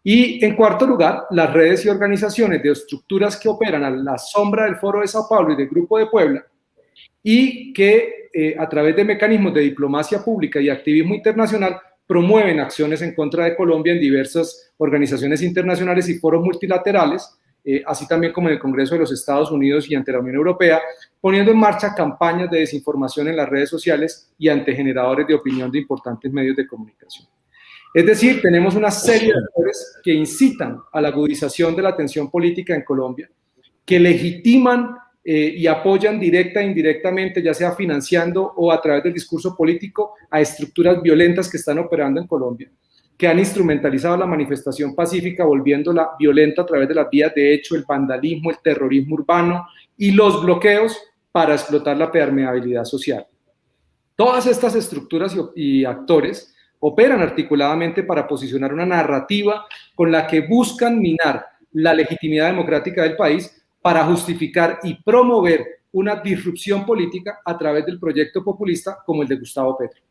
Y en cuarto lugar, las redes y organizaciones de estructuras que operan a la sombra del Foro de Sao Paulo y del Grupo de Puebla y que a través de mecanismos de diplomacia pública y activismo internacional promueven acciones en contra de Colombia en diversas organizaciones internacionales y foros multilaterales, así también como en el Congreso de los Estados Unidos y ante la Unión Europea, poniendo en marcha campañas de desinformación en las redes sociales y ante generadores de opinión de importantes medios de comunicación. Es decir, tenemos una serie de actores que incitan a la agudización de la tensión política en Colombia, que legitiman y apoyan directa e indirectamente, ya sea financiando o a través del discurso político, a estructuras violentas que están operando en Colombia, que han instrumentalizado la manifestación pacífica, volviéndola violenta a través de las vías de hecho, el vandalismo, el terrorismo urbano y los bloqueos para explotar la permeabilidad social. Todas estas estructuras y actores operan articuladamente para posicionar una narrativa con la que buscan minar la legitimidad democrática del país para justificar y promover una disrupción política a través del proyecto populista como el de Gustavo Petro.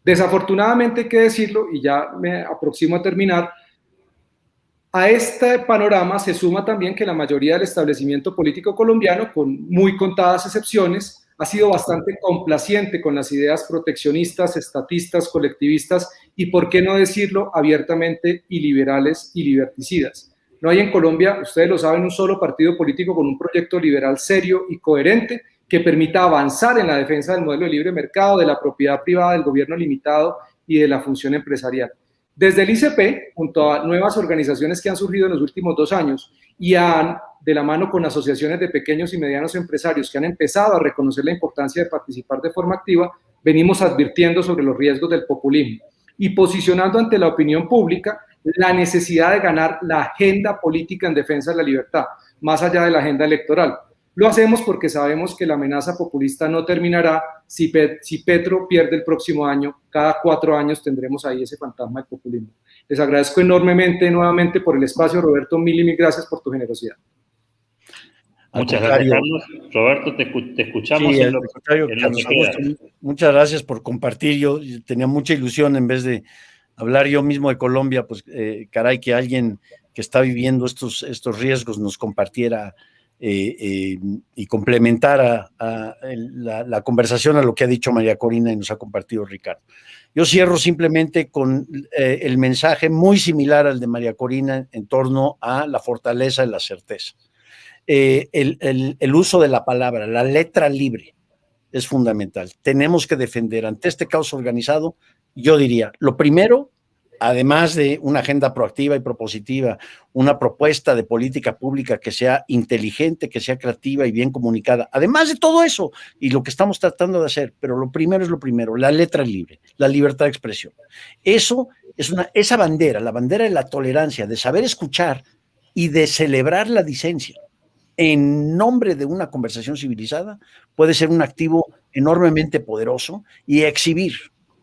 Desafortunadamente, hay que decirlo, y ya me aproximo a terminar, a este panorama se suma también que la mayoría del establecimiento político colombiano, con muy contadas excepciones, ha sido bastante complaciente con las ideas proteccionistas, estatistas, colectivistas y, por qué no decirlo, abiertamente iliberales y liberticidas. No hay en Colombia, ustedes lo saben, un solo partido político con un proyecto liberal serio y coherente que permita avanzar en la defensa del modelo de libre mercado, de la propiedad privada, del gobierno limitado y de la función empresarial. Desde el ICP, junto a nuevas organizaciones que han surgido en los últimos 2 años y de la mano con asociaciones de pequeños y medianos empresarios que han empezado a reconocer la importancia de participar de forma activa, venimos advirtiendo sobre los riesgos del populismo y posicionando ante la opinión pública la necesidad de ganar la agenda política en defensa de la libertad, más allá de la agenda electoral. Lo hacemos porque sabemos que la amenaza populista no terminará si Petro pierde el próximo año. Cada 4 años tendremos ahí ese fantasma del populismo. Les agradezco enormemente nuevamente por el espacio, Roberto. Mil y mil gracias por tu generosidad. Muchas gracias, Carlos. Roberto, te escuchamos sí, en lo que queda. Muchas gracias por compartir. Yo tenía mucha ilusión en vez de hablar yo mismo de Colombia, pues caray, que alguien que está viviendo estos riesgos nos compartiera y complementara la conversación a lo que ha dicho María Corina y nos ha compartido Ricardo. Yo cierro simplemente con el mensaje muy similar al de María Corina en torno a la fortaleza y la certeza. El uso de la palabra, la letra libre, es fundamental. Tenemos que defender ante este caos organizado, yo diría, lo primero, además de una agenda proactiva y propositiva, una propuesta de política pública que sea inteligente, que sea creativa y bien comunicada, además de todo eso y lo que estamos tratando de hacer, pero lo primero es lo primero, la letra libre, la libertad de expresión. Eso es esa bandera, la bandera de la tolerancia, de saber escuchar y de celebrar la disencia en nombre de una conversación civilizada, puede ser un activo enormemente poderoso y exhibir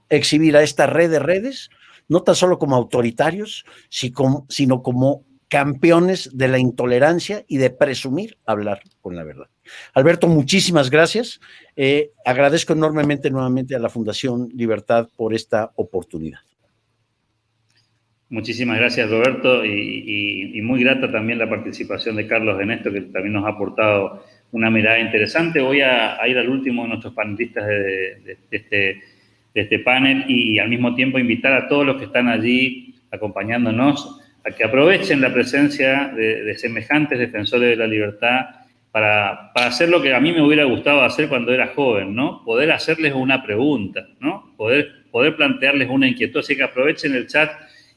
a esta red de redes, no tan solo como autoritarios, sino como campeones de la intolerancia y de presumir hablar con la verdad. Alberto, muchísimas gracias. Agradezco enormemente nuevamente a la Fundación Libertad por esta oportunidad. Muchísimas gracias, Roberto, y muy grata también la participación de Carlos en esto, que también nos ha aportado una mirada interesante. Voy a ir al último de nuestros panelistas de este panel y al mismo tiempo invitar a todos los que están allí acompañándonos a que aprovechen la presencia de semejantes defensores de la libertad para hacer lo que a mí me hubiera gustado hacer cuando era joven, ¿no? Poder hacerles una pregunta, ¿no? Poder plantearles una inquietud. Así que aprovechen el chat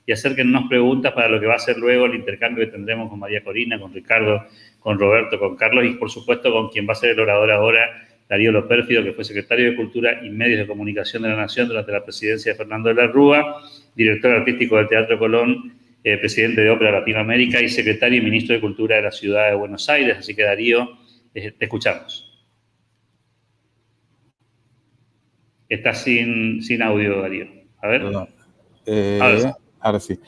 y acérquennos preguntas para lo que va a ser luego el intercambio que tendremos con María Corina, con Ricardo, con Roberto, con Carlos y, por supuesto, con quien va a ser el orador ahora, Darío Lopérfido, que fue secretario de Cultura y Medios de Comunicación de la Nación durante la presidencia de Fernando de la Rúa, director artístico del Teatro Colón, presidente de Ópera Latinoamérica y secretario y ministro de Cultura de la Ciudad de Buenos Aires. Así que, Darío, te escuchamos. Estás sin audio, Darío. A ver. Ahora sí.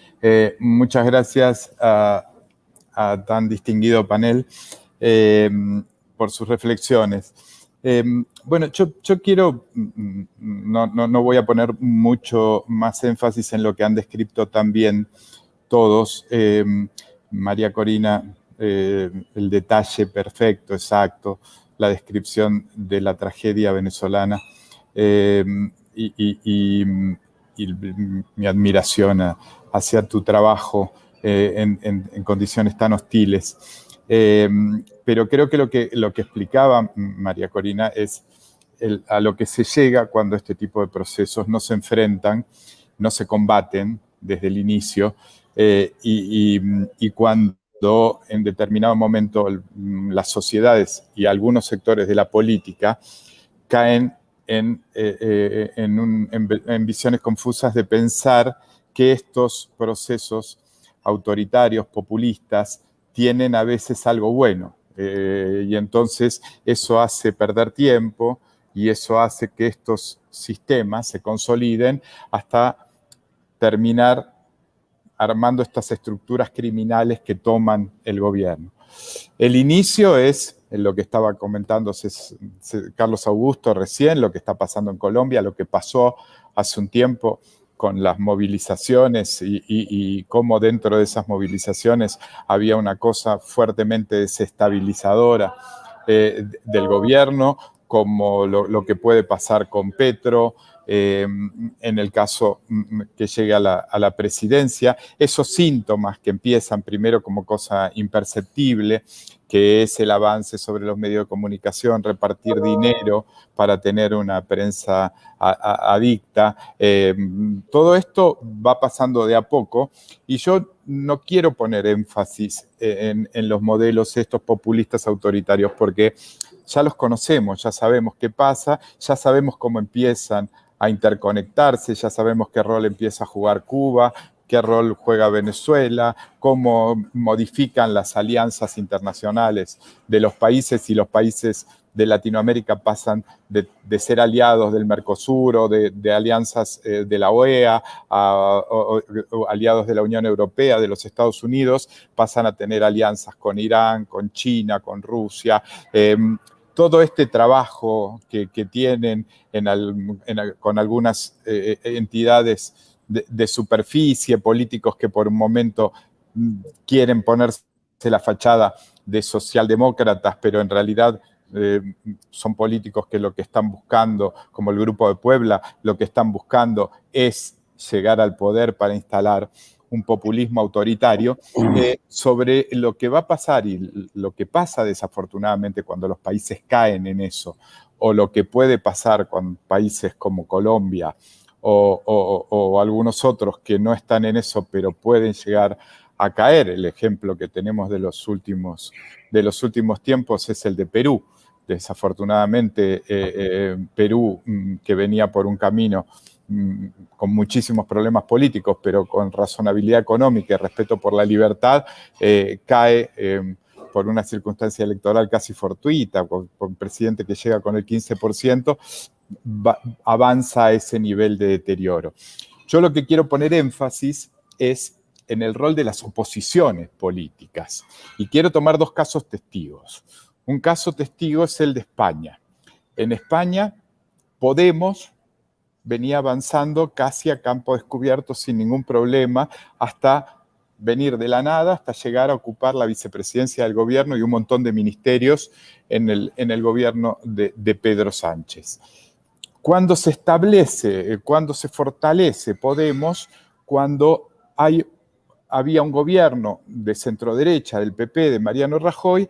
Muchas gracias a tan distinguido panel por sus reflexiones. Bueno, yo quiero, no voy a poner mucho más énfasis en lo que han descrito también todos. María Corina, el detalle perfecto, exacto, la descripción de la tragedia venezolana y mi admiración hacia tu trabajo en condiciones tan hostiles. Pero creo que lo que explicaba María Corina es a lo que se llega cuando este tipo de procesos no se enfrentan, no se combaten desde el inicio y cuando en determinado momento las sociedades y algunos sectores de la política caen en visiones confusas de pensar que estos procesos autoritarios, populistas, tienen a veces algo bueno. Y entonces eso hace perder tiempo y eso hace que estos sistemas se consoliden hasta terminar armando estas estructuras criminales que toman el gobierno. El inicio es lo que estaba comentando Carlos Augusto recién, lo que está pasando en Colombia, lo que pasó hace un tiempo con las movilizaciones y cómo dentro de esas movilizaciones había una cosa fuertemente desestabilizadora del gobierno, como lo que puede pasar con Petro, en el caso que llegue a la presidencia, esos síntomas que empiezan primero como cosa imperceptible, que es el avance sobre los medios de comunicación, repartir dinero para tener una prensa adicta. Todo esto va pasando de a poco y yo no quiero poner énfasis en los modelos estos populistas autoritarios porque ya los conocemos, ya sabemos qué pasa, ya sabemos cómo empiezan a interconectarse, ya sabemos qué rol empieza a jugar Cuba, qué rol juega Venezuela, cómo modifican las alianzas internacionales de los países y los países de Latinoamérica pasan de ser aliados del Mercosur o de alianzas de la OEA o aliados de la Unión Europea, de los Estados Unidos, pasan a tener alianzas con Irán, con China, con Rusia. Todo este trabajo que tienen con algunas entidades de superficie, políticos que por un momento quieren ponerse la fachada de socialdemócratas, pero en realidad son políticos que lo que están buscando, como el Grupo de Puebla, lo que están buscando es llegar al poder para instalar un populismo autoritario, sobre lo que va a pasar y lo que pasa desafortunadamente cuando los países caen en eso, o lo que puede pasar con países como Colombia o algunos otros que no están en eso, pero pueden llegar a caer. El ejemplo que tenemos de los últimos tiempos es el de Perú. Desafortunadamente, Perú, que venía por un camino con muchísimos problemas políticos, pero con razonabilidad económica y respeto por la libertad, cae por una circunstancia electoral casi fortuita, por un presidente que llega con el 15%, avanza a ese nivel de deterioro. Yo lo que quiero poner énfasis es en el rol de las oposiciones políticas. Y quiero tomar dos casos testigos. Un caso testigo es el de España. En España, Podemos venía avanzando casi a campo descubierto sin ningún problema hasta venir de la nada, hasta llegar a ocupar la vicepresidencia del gobierno y un montón de ministerios en el gobierno de Pedro Sánchez. Cuando se establece, cuando se fortalece Podemos, cuando había un gobierno de centroderecha, del PP, de Mariano Rajoy,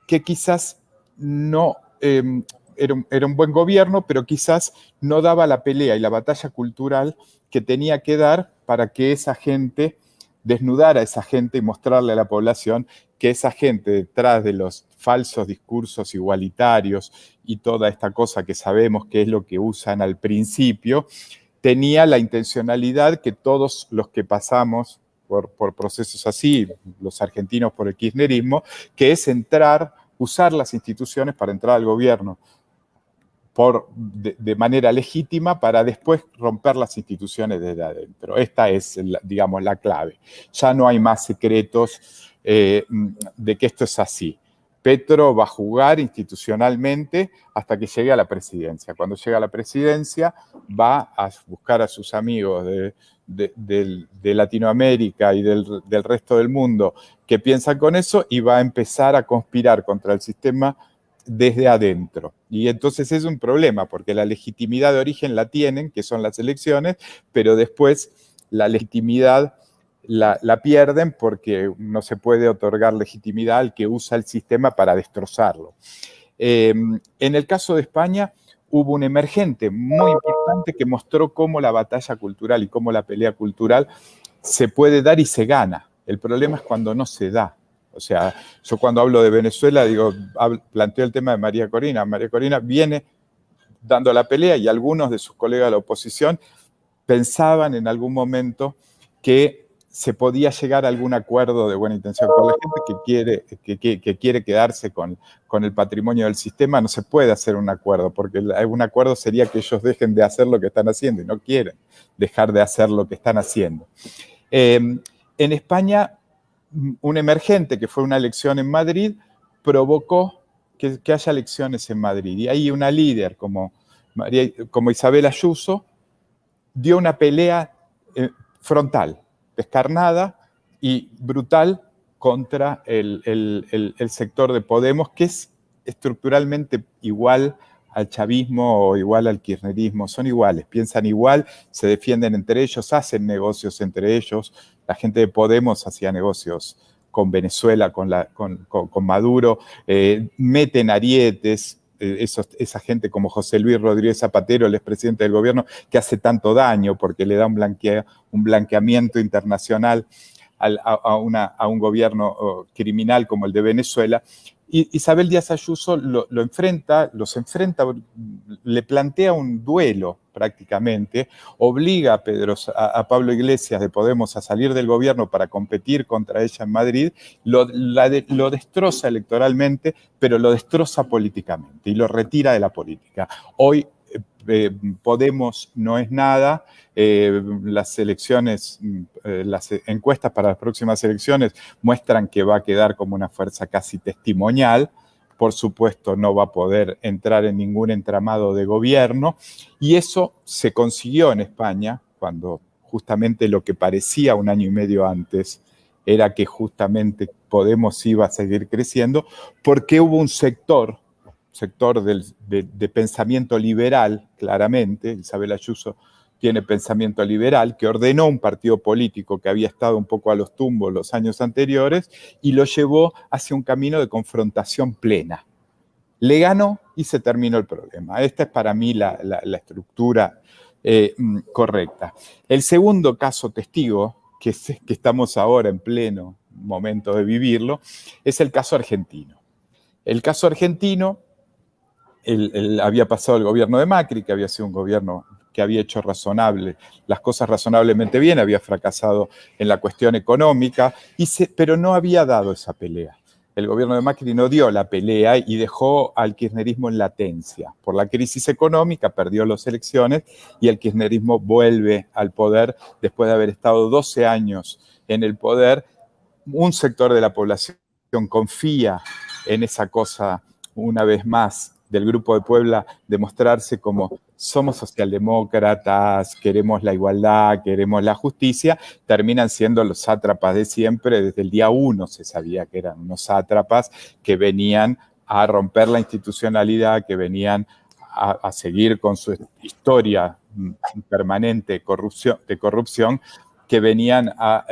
que quizás no era un buen gobierno, pero quizás no daba la pelea y la batalla cultural que tenía que dar para que esa gente, desnudar a esa gente y mostrarle a la población que esa gente, detrás de los falsos discursos igualitarios y toda esta cosa que sabemos que es lo que usan al principio, tenía la intencionalidad que todos los que pasamos por procesos así, los argentinos por el kirchnerismo, que es usar las instituciones para entrar al gobierno de manera legítima para después romper las instituciones desde adentro. Esta es, digamos, la clave. Ya no hay más secretos de que esto es así. Petro va a jugar institucionalmente hasta que llegue a la presidencia. Cuando llega a la presidencia va a buscar a sus amigos de Latinoamérica y del resto del mundo que piensan con eso y va a empezar a conspirar contra el sistema desde adentro. Y entonces es un problema porque la legitimidad de origen la tienen, que son las elecciones, pero después la legitimidad la pierden porque no se puede otorgar legitimidad al que usa el sistema para destrozarlo. En el caso de España hubo un emergente muy importante que mostró cómo la batalla cultural y cómo la pelea cultural se puede dar y se gana. El problema es cuando no se da. O sea, yo cuando hablo de Venezuela, planteo el tema de María Corina. María Corina viene dando la pelea y algunos de sus colegas de la oposición pensaban en algún momento que se podía llegar a algún acuerdo de buena intención con la gente que quiere quedarse con el patrimonio del sistema. No se puede hacer un acuerdo, porque un acuerdo sería que ellos dejen de hacer lo que están haciendo y no quieren dejar de hacer lo que están haciendo. En España, un emergente, que fue una elección en Madrid, provocó que haya elecciones en Madrid. Y ahí una líder como Isabel Ayuso dio una pelea frontal, descarnada y brutal contra el sector de Podemos, que es estructuralmente igual al chavismo o igual al kirchnerismo. Son iguales, piensan igual, se defienden entre ellos, hacen negocios entre ellos. La gente de Podemos hacía negocios con Venezuela, con Maduro, meten arietes. Esa gente como José Luis Rodríguez Zapatero, el expresidente del gobierno, que hace tanto daño porque le da un blanqueamiento internacional a un gobierno criminal como el de Venezuela. Y Isabel Díaz Ayuso los enfrenta, le plantea un duelo prácticamente, obliga a Pablo Iglesias de Podemos a salir del gobierno para competir contra ella en Madrid, lo destroza electoralmente, pero lo destroza políticamente y lo retira de la política. Hoy Podemos no es nada. Las encuestas para las próximas elecciones muestran que va a quedar como una fuerza casi testimonial. Por supuesto, no va a poder entrar en ningún entramado de gobierno. Y eso se consiguió en España, cuando justamente lo que parecía un año y medio antes era que justamente Podemos iba a seguir creciendo, porque hubo un sector de pensamiento liberal, claramente. Isabel Ayuso tiene pensamiento liberal, que ordenó un partido político que había estado un poco a los tumbos los años anteriores y lo llevó hacia un camino de confrontación plena. Le ganó y se terminó el problema. Esta es para mí la estructura correcta. El segundo caso testigo, que estamos ahora en pleno momento de vivirlo, es el caso argentino. El caso argentino, había pasado el gobierno de Macri, que había sido un gobierno que había hecho las cosas razonablemente bien, había fracasado en la cuestión económica, pero no había dado esa pelea. El gobierno de Macri no dio la pelea y dejó al kirchnerismo en latencia. Por la crisis económica perdió las elecciones y el kirchnerismo vuelve al poder después de haber estado 12 años en el poder. Un sector de la población confía en esa cosa, una vez más, del Grupo de Puebla, de mostrarse como somos socialdemócratas, queremos la igualdad, queremos la justicia. Terminan siendo los sátrapas de siempre. Desde el día 1 se sabía que eran unos sátrapas que venían a romper la institucionalidad, que venían a seguir con su historia permanente de corrupción, que venían a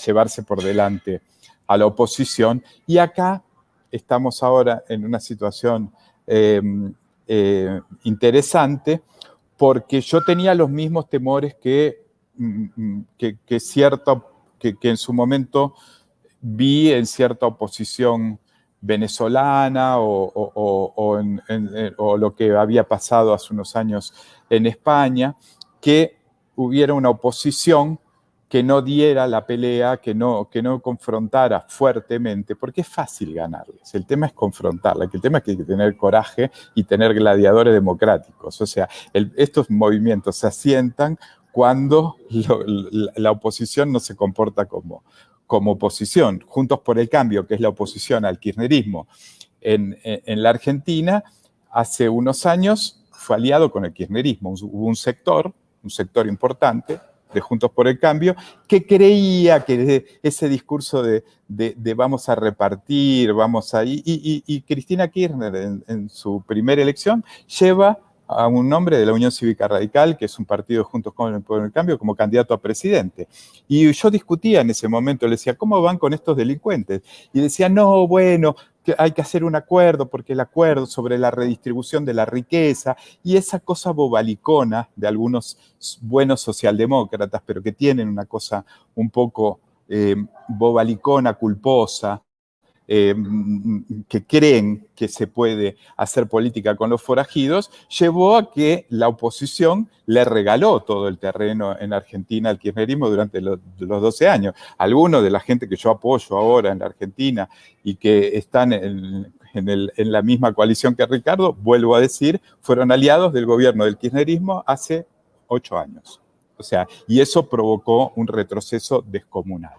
llevarse por delante a la oposición. Y acá estamos ahora en una situación interesante, porque yo tenía los mismos temores que en su momento vi en cierta oposición venezolana o lo que había pasado hace unos años en España, que hubiera una oposición que no diera la pelea, que no confrontara fuertemente, porque es fácil ganarles. El tema es confrontarla, el tema es que hay que tener coraje y tener gladiadores democráticos. O sea, estos movimientos se asientan cuando la oposición no se comporta como como oposición. Juntos por el Cambio, que es la oposición al kirchnerismo en la Argentina, hace unos años fue aliado con el kirchnerismo. Hubo un sector importante de Juntos por el Cambio, que creía que ese discurso de vamos a repartir, vamos a... Y Cristina Kirchner en su primera elección lleva a un hombre de la Unión Cívica Radical, que es un partido Juntos por el Cambio, como candidato a presidente. Y yo discutía en ese momento, le decía, ¿cómo van con estos delincuentes? Y decía, no, bueno, que hay que hacer un acuerdo, porque el acuerdo sobre la redistribución de la riqueza y esa cosa bobalicona de algunos buenos socialdemócratas, pero que tienen una cosa un poco bobalicona, culposa, que creen que se puede hacer política con los forajidos, llevó a que la oposición le regaló todo el terreno en Argentina al kirchnerismo durante los 12 años. Algunos de la gente que yo apoyo ahora en la Argentina y que están en la misma coalición que Ricardo, vuelvo a decir, fueron aliados del gobierno del kirchnerismo hace 8 años. O sea, y eso provocó un retroceso descomunal.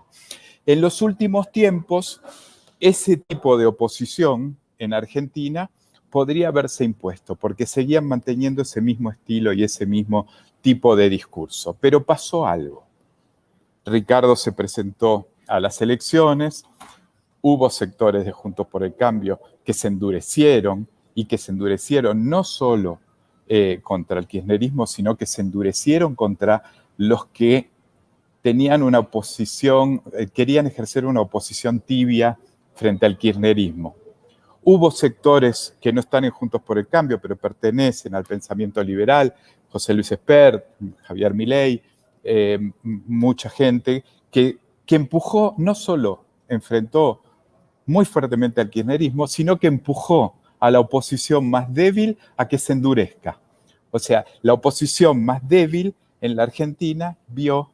En los últimos tiempos, ese tipo de oposición en Argentina podría haberse impuesto, porque seguían manteniendo ese mismo estilo y ese mismo tipo de discurso. Pero pasó algo. Ricardo se presentó a las elecciones, hubo sectores de Juntos por el Cambio que se endurecieron, y que se endurecieron no solo contra el kirchnerismo, sino que se endurecieron contra los que tenían una oposición, querían ejercer una oposición tibia frente al kirchnerismo. Hubo sectores que no están en Juntos por el Cambio, pero pertenecen al pensamiento liberal, José Luis Espert, Javier Milei, mucha gente que empujó, no solo enfrentó muy fuertemente al kirchnerismo, sino que empujó a la oposición más débil a que se endurezca. O sea, la oposición más débil en la Argentina vio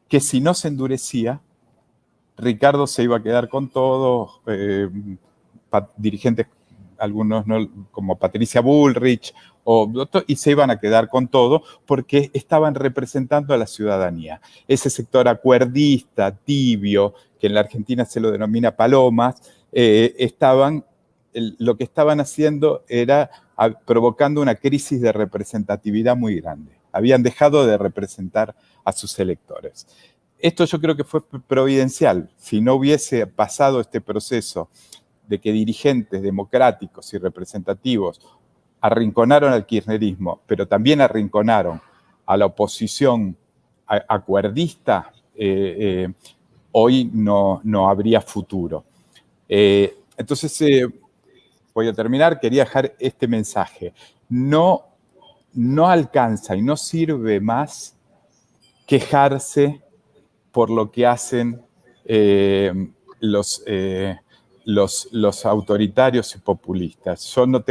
que si no se endurecía, Ricardo se iba a quedar con todo, dirigentes, algunos no, como Patricia Bullrich, y se iban a quedar con todo porque estaban representando a la ciudadanía. Ese sector acuerdista, tibio, que en la Argentina se lo denomina palomas, lo que estaban haciendo era provocando una crisis de representatividad muy grande. Habían dejado de representar a sus electores. Esto yo creo que fue providencial. Si no hubiese pasado este proceso de que dirigentes democráticos y representativos arrinconaron al kirchnerismo, pero también arrinconaron a la oposición acuerdista, hoy no habría futuro. Entonces, voy a terminar. Quería dejar este mensaje. No alcanza y no sirve más quejarse por lo que hacen los autoritarios y populistas. Yo no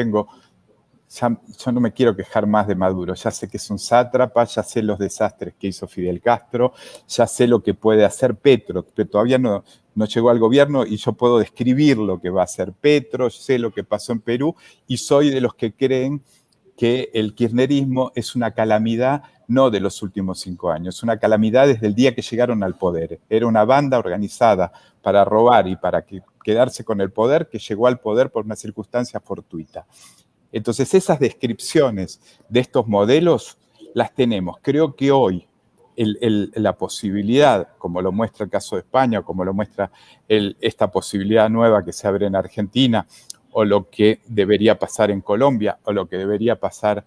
me quiero quejar más de Maduro. Ya sé que es un sátrapa, ya sé los desastres que hizo Fidel Castro, ya sé lo que puede hacer Petro, pero todavía no llegó al gobierno y yo puedo describir lo que va a hacer Petro, sé lo que pasó en Perú y soy de los que creen que el kirchnerismo es una calamidad no de los últimos 5 años, una calamidad desde el día que llegaron al poder. Era una banda organizada para robar y para quedarse con el poder, que llegó al poder por una circunstancia fortuita. Entonces, esas descripciones de estos modelos las tenemos. Creo que hoy la posibilidad, como lo muestra el caso de España, como lo muestra esta posibilidad nueva que se abre en Argentina, o lo que debería pasar en Colombia, o lo que debería pasar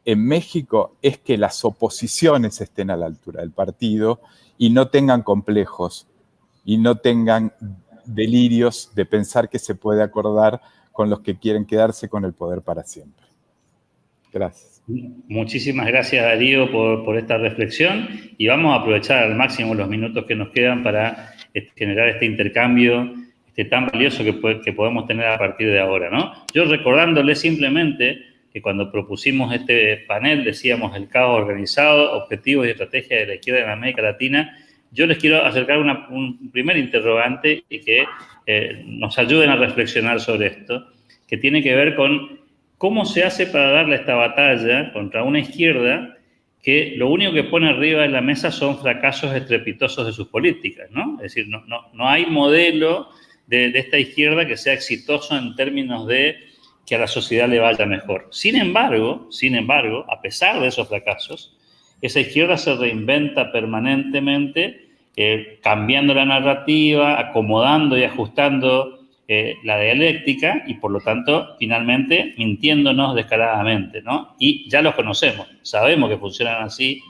en México, es que las oposiciones estén a la altura del partido y no tengan complejos y no tengan delirios de pensar que se puede acordar con los que quieren quedarse con el poder para siempre. Gracias. Muchísimas gracias, Darío, por esta reflexión, y vamos a aprovechar al máximo los minutos que nos quedan para generar este intercambio tan valioso que podemos tener a partir de ahora, ¿no? Yo recordándole simplemente que cuando propusimos este panel decíamos el caos organizado, objetivos y estrategias de la izquierda en América Latina. Yo les quiero acercar un primer interrogante y que nos ayuden a reflexionar sobre esto, que tiene que ver con cómo se hace para darle esta batalla contra una izquierda que lo único que pone arriba de la mesa son fracasos estrepitosos de sus políticas, ¿no? Es decir, no hay modelo de esta izquierda que sea exitoso en términos de que a la sociedad le vaya mejor. Sin embargo, a pesar de esos fracasos, esa izquierda se reinventa permanentemente, cambiando la narrativa, acomodando y ajustando la dialéctica y, por lo tanto, finalmente mintiéndonos descaradamente, ¿no? Y ya los conocemos, sabemos que funcionan así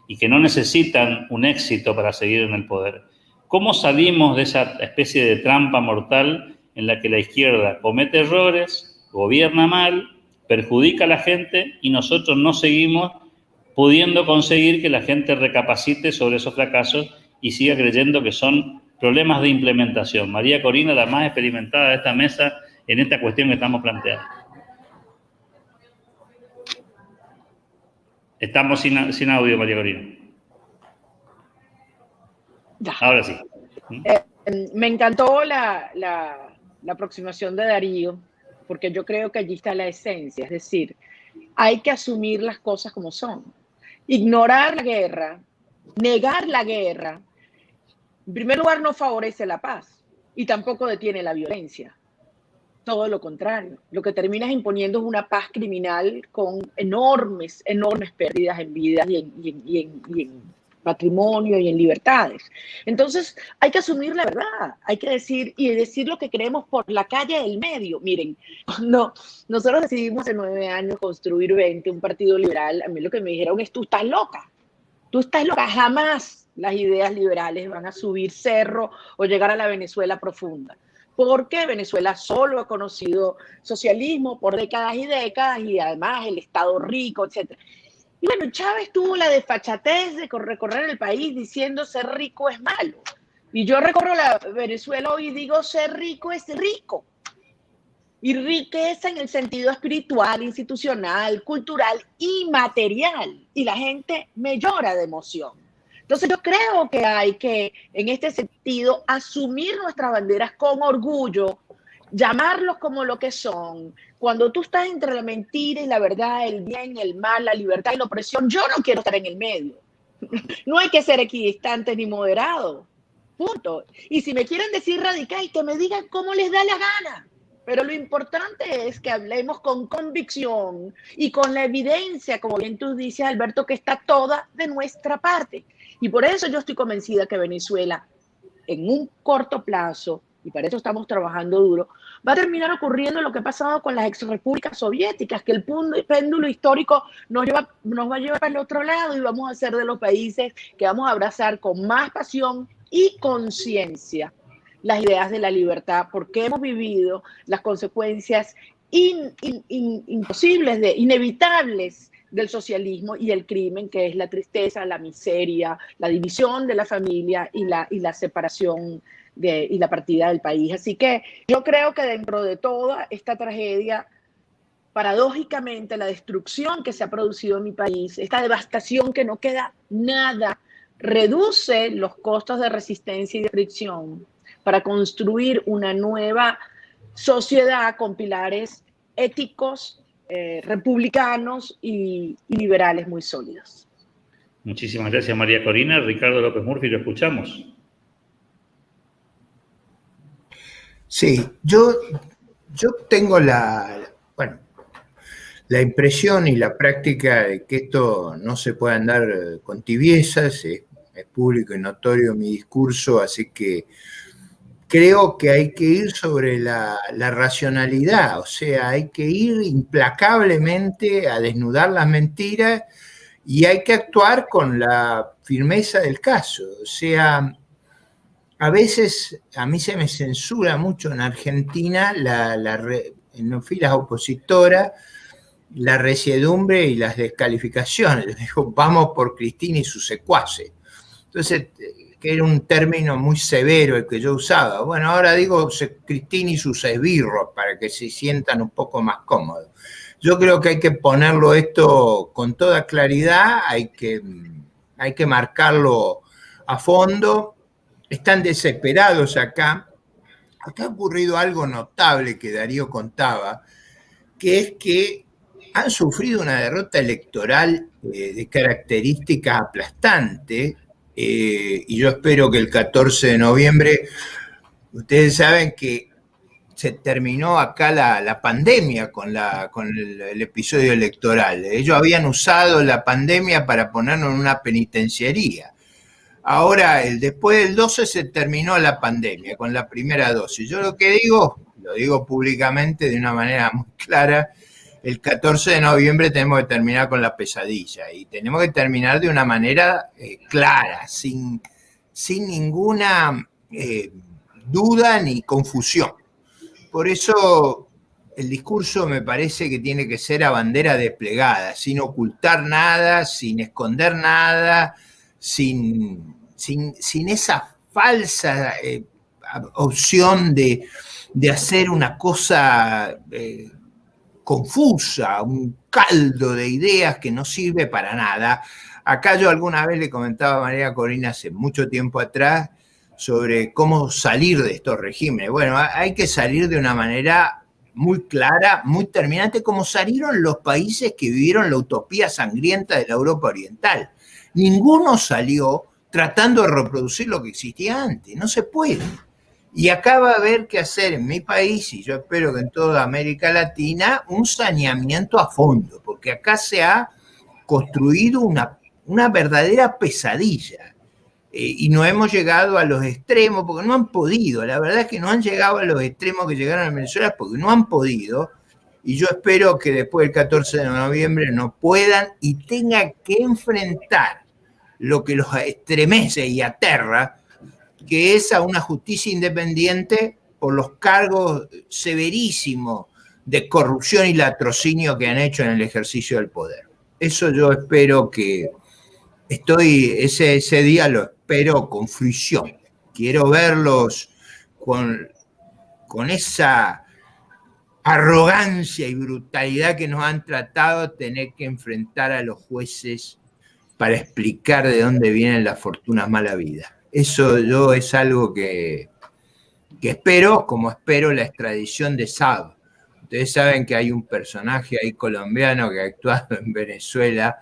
y que no necesitan un éxito para seguir en el poder. ¿Cómo salimos de esa especie de trampa mortal en la que la izquierda comete errores, gobierna mal, perjudica a la gente y nosotros no seguimos pudiendo conseguir que la gente recapacite sobre esos fracasos y siga creyendo que son problemas de implementación? María Corina, la más experimentada de esta mesa en esta cuestión que estamos planteando. Estamos sin audio, María Corina. Ya. Ahora sí. Me encantó la aproximación de Darío, porque yo creo que allí está la esencia, es decir, hay que asumir las cosas como son. Ignorar la guerra, negar la guerra, en primer lugar no favorece la paz y tampoco detiene la violencia. Todo lo contrario, lo que termina es imponiendo es una paz criminal con enormes pérdidas en vidas y en patrimonio y en libertades. Entonces hay que asumir la verdad, hay que decir lo que creemos por la calle del medio. Miren, cuando nosotros decidimos hace 9 años construir 20, un partido liberal, a mí lo que me dijeron es: tú estás loca, jamás las ideas liberales van a subir cerro o llegar a la Venezuela profunda. Porque Venezuela solo ha conocido socialismo por décadas y décadas y además el Estado rico, etc. Y bueno, Chávez tuvo la desfachatez de recorrer el país diciendo ser rico es malo. Y yo recorro la Venezuela hoy y digo ser rico es rico. Y riqueza en el sentido espiritual, institucional, cultural y material. Y la gente me llora de emoción. Entonces yo creo que hay que, en este sentido, asumir nuestras banderas con orgullo, llamarlos como lo que son. Cuando tú estás entre la mentira y la verdad, el bien, el mal, la libertad y la opresión, yo no quiero estar en el medio. No hay que ser equidistante ni moderado. Punto. Y si me quieren decir radical, que me digan cómo les da la gana. Pero lo importante es que hablemos con convicción y con la evidencia, como bien tú dices, Alberto, que está toda de nuestra parte. Y por eso yo estoy convencida que Venezuela, en un corto plazo, y para eso estamos trabajando duro, va a terminar ocurriendo lo que ha pasado con las exrepúblicas soviéticas, que el péndulo histórico nos va a llevar para el otro lado y vamos a ser de los países que vamos a abrazar con más pasión y conciencia las ideas de la libertad, porque hemos vivido las consecuencias imposibles, inevitables del socialismo y el crimen, que es la tristeza, la miseria, la división de la familia y la separación y la partida del país. Así que yo creo que dentro de toda esta tragedia, paradójicamente, la destrucción que se ha producido en mi país, esta devastación que no queda nada, reduce los costos de resistencia y de fricción para construir una nueva sociedad con pilares éticos, republicanos y liberales muy sólidos. Muchísimas gracias, María Corina. Ricardo López Murphy, lo escuchamos. Sí, yo tengo la impresión y la práctica de que esto no se puede andar con tibiezas. Es público y notorio mi discurso, así que creo que hay que ir sobre la racionalidad, o sea, hay que ir implacablemente a desnudar las mentiras y hay que actuar con la firmeza del caso. O sea, a veces a mí se me censura mucho en Argentina, en las filas opositoras, la resiedumbre y las descalificaciones. Digo, vamos por Cristina y sus secuaces. Entonces, que era un término muy severo el que yo usaba. Bueno, ahora digo Cristina y sus esbirros para que se sientan un poco más cómodos. Yo creo que hay que ponerlo esto con toda claridad, hay que marcarlo a fondo. Están desesperados acá. Acá ha ocurrido algo notable que Darío contaba, que es que han sufrido una derrota electoral de características aplastantes, y yo espero que el 14 de noviembre, ustedes saben que se terminó acá la pandemia con el episodio electoral. Ellos habían usado la pandemia para ponernos en una penitenciaría. Ahora, después del 12 se terminó la pandemia con la primera dosis. Yo lo que digo, lo digo públicamente de una manera muy clara, el 14 de noviembre tenemos que terminar con la pesadilla y tenemos que terminar de una manera clara, sin ninguna duda ni confusión. Por eso el discurso me parece que tiene que ser a bandera desplegada, sin ocultar nada, sin esconder nada, sin esa falsa opción de hacer una cosa confusa, un caldo de ideas que no sirve para nada. Acá yo alguna vez le comentaba a María Corina hace mucho tiempo atrás sobre cómo salir de estos regímenes. Bueno, hay que salir de una manera muy clara, muy terminante, como salieron los países que vivieron la utopía sangrienta de la Europa Oriental. Ninguno salió tratando de reproducir lo que existía antes, no se puede. Y acá va a haber que hacer en mi país, y yo espero que en toda América Latina, un saneamiento a fondo, porque acá se ha construido una verdadera pesadilla. Y no hemos llegado a los extremos, porque no han podido. La verdad es que no han llegado a los extremos que llegaron a Venezuela, porque no han podido. Y yo espero que después del 14 de noviembre no puedan y tengan que enfrentar lo que los estremece y aterra, que es a una justicia independiente por los cargos severísimos de corrupción y latrocinio que han hecho en el ejercicio del poder. Eso yo espero que ese día lo espero con fruición. Quiero verlos con esa arrogancia y brutalidad que nos han tratado, tener que enfrentar a los jueces para explicar de dónde vienen las fortunas mala vida. Eso yo es algo que espero, como espero la extradición de Saab. Ustedes saben que hay un personaje ahí colombiano que ha actuado en Venezuela.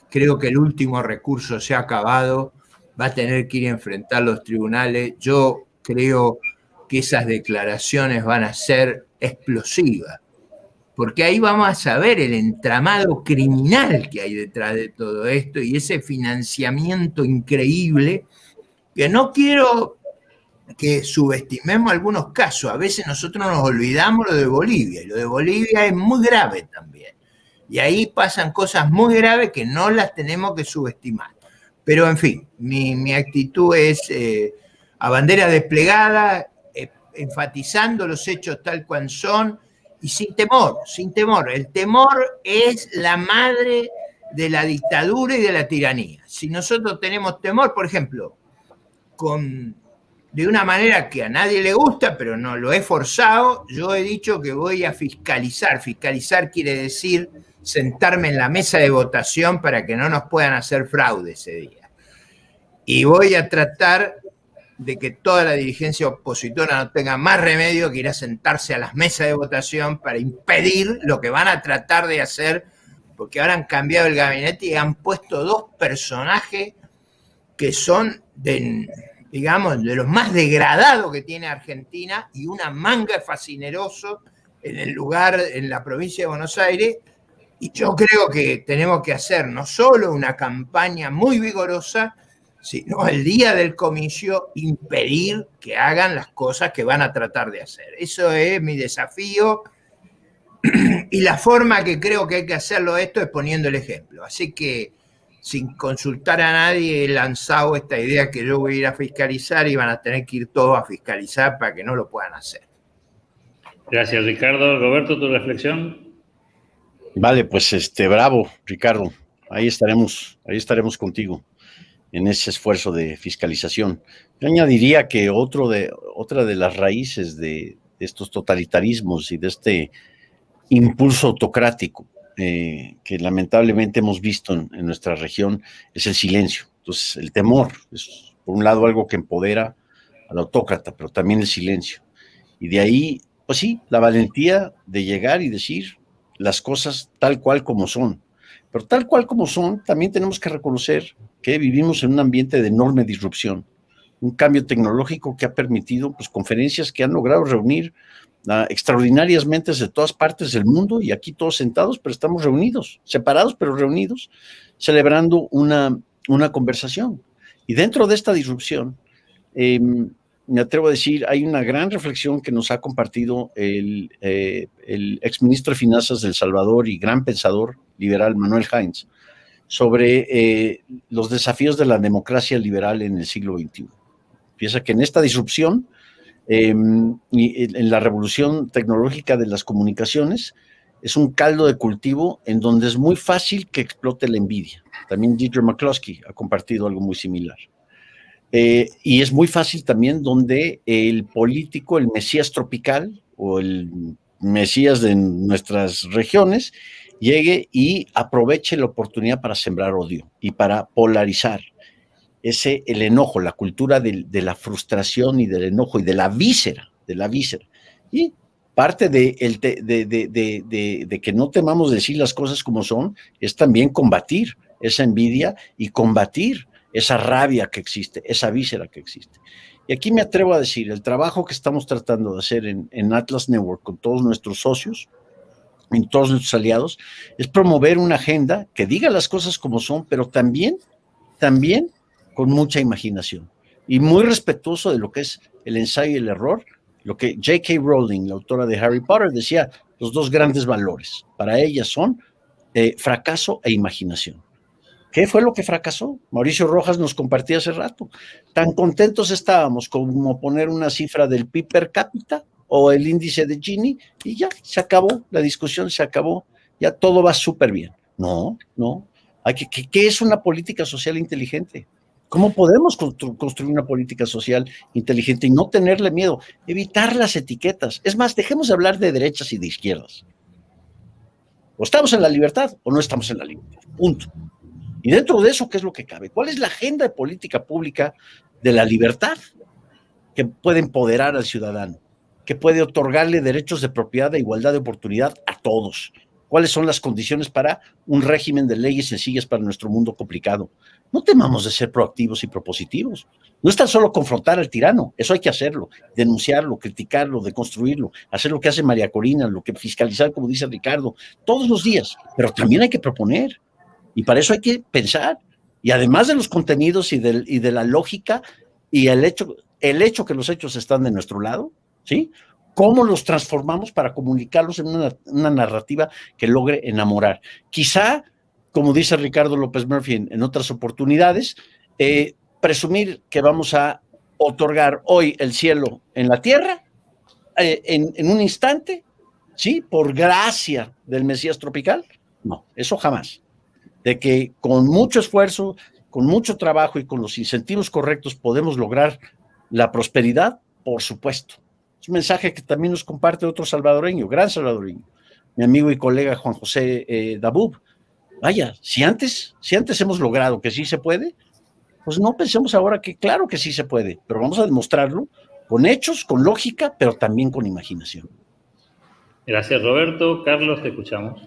Creo que el último recurso se ha acabado, va a tener que ir a enfrentar los tribunales. Yo creo que esas declaraciones van a ser explosivas, porque ahí vamos a saber el entramado criminal que hay detrás de todo esto y ese financiamiento increíble, que no quiero que subestimemos algunos casos. A veces nosotros nos olvidamos lo de Bolivia, y lo de Bolivia es muy grave también. Y ahí pasan cosas muy graves que no las tenemos que subestimar. Pero, en fin, mi actitud es a bandera desplegada, enfatizando los hechos tal cual son y sin temor, sin temor. El temor es la madre de la dictadura y de la tiranía. Si nosotros tenemos temor, por ejemplo, de una manera que a nadie le gusta, pero no lo he forzado, yo he dicho que voy a fiscalizar. Fiscalizar quiere decir sentarme en la mesa de votación para que no nos puedan hacer fraude ese día. Y voy a tratar de que toda la dirigencia opositora no tenga más remedio que ir a sentarse a las mesas de votación para impedir lo que van a tratar de hacer, porque ahora han cambiado el gabinete y han puesto dos personajes que son digamos, de los más degradados que tiene Argentina, y una manga de fascinerosos en la provincia de Buenos Aires. Y yo creo que tenemos que hacer no solo una campaña muy vigorosa, sino el día del comicio impedir que hagan las cosas que van a tratar de hacer. Eso es mi desafío, y la forma que creo que hay que hacerlo esto es poniendo el ejemplo. Así que, sin consultar a nadie, he lanzado esta idea que yo voy a ir a fiscalizar y van a tener que ir todos a fiscalizar para que no lo puedan hacer. Gracias, Ricardo. Roberto, ¿tu reflexión? Vale, pues bravo, Ricardo. Ahí estaremos contigo en ese esfuerzo de fiscalización. Yo añadiría que otra de las raíces de estos totalitarismos y de este impulso autocrático que lamentablemente hemos visto en nuestra región es el silencio. Entonces, el temor es, por un lado, algo que empodera al autócrata, pero también el silencio. Y de ahí pues sí, la valentía de llegar y decir las cosas tal cual como son. Pero tal cual como son, también tenemos que reconocer que vivimos en un ambiente de enorme disrupción, un cambio tecnológico que ha permitido pues, conferencias que han logrado reunir extraordinarias mentes de todas partes del mundo, y aquí todos sentados, pero estamos reunidos, separados pero reunidos, celebrando una conversación. Y dentro de esta disrupción, me atrevo a decir, hay una gran reflexión que nos ha compartido el exministro de Finanzas de El Salvador y gran pensador liberal Manuel Heinz sobre los desafíos de la democracia liberal en el siglo XXI. Piensa que en esta disrupción y en la revolución tecnológica de las comunicaciones es un caldo de cultivo en donde es muy fácil que explote la envidia. También Deirdre McCloskey ha compartido algo muy similar. Y es muy fácil también donde el político, el mesías tropical o el mesías de nuestras regiones, llegue y aproveche la oportunidad para sembrar odio y para polarizar. El enojo, la cultura de la frustración y del enojo y de la víscera. Y parte de que no temamos decir las cosas como son es también combatir esa envidia y combatir esa rabia que existe, esa víscera que existe. Y aquí me atrevo a decir, el trabajo que estamos tratando de hacer en Atlas Network con todos nuestros socios, en todos nuestros aliados, es promover una agenda que diga las cosas como son, pero también con mucha imaginación y muy respetuoso de lo que es el ensayo y el error, lo que J.K. Rowling, la autora de Harry Potter, decía, los dos grandes valores para ella son fracaso e imaginación. ¿Qué fue lo que fracasó? Mauricio Rojas nos compartía hace rato. Tan contentos estábamos como poner una cifra del PIB per cápita o el índice de Gini y ya, se acabó, la discusión se acabó, ya todo va súper bien. No. ¿Qué es una política social inteligente? ¿Cómo podemos construir una política social inteligente y no tenerle miedo? Evitar las etiquetas. Es más, dejemos de hablar de derechas y de izquierdas. O estamos en la libertad o no estamos en la libertad. Punto. Y dentro de eso, ¿qué es lo que cabe? ¿Cuál es la agenda de política pública de la libertad que puede empoderar al ciudadano, que puede otorgarle derechos de propiedad e igualdad de oportunidad a todos? ¿Cuáles son las condiciones para un régimen de leyes sencillas para nuestro mundo complicado? No temamos de ser proactivos y propositivos. No es tan solo confrontar al tirano, eso hay que hacerlo, denunciarlo, criticarlo, deconstruirlo, hacer lo que hace María Corina, lo que fiscalizar, como dice Ricardo, todos los días, pero también hay que proponer. Y para eso hay que pensar. Y además de los contenidos y de la lógica y el hecho que los hechos están de nuestro lado, ¿sí? ¿Cómo los transformamos para comunicarlos en una narrativa que logre enamorar? Quizá, como dice Ricardo López Murphy en otras oportunidades, presumir que vamos a otorgar hoy el cielo en la tierra en un instante, ¿sí? Por gracia del Mesías tropical. No, eso jamás. De que con mucho esfuerzo, con mucho trabajo y con los incentivos correctos podemos lograr la prosperidad, por supuesto. Es un mensaje que también nos comparte otro salvadoreño, gran salvadoreño, mi amigo y colega Juan José Dabub. Vaya, si antes hemos logrado que sí se puede, pues no pensemos ahora que claro que sí se puede, pero vamos a demostrarlo con hechos, con lógica, pero también con imaginación. Gracias, Roberto. Carlos, te escuchamos.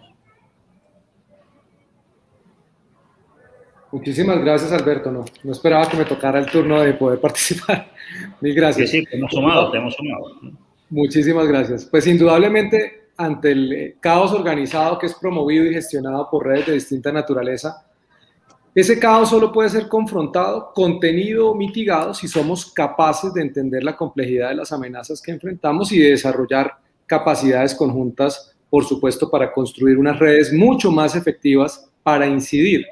Muchísimas gracias, Alberto. No esperaba que me tocara el turno de poder participar. Mil gracias. Sí, te hemos sumado. Muchísimas gracias. Pues indudablemente, ante el caos organizado que es promovido y gestionado por redes de distinta naturaleza, ese caos solo puede ser confrontado, contenido o mitigado si somos capaces de entender la complejidad de las amenazas que enfrentamos y de desarrollar capacidades conjuntas, por supuesto, para construir unas redes mucho más efectivas para incidir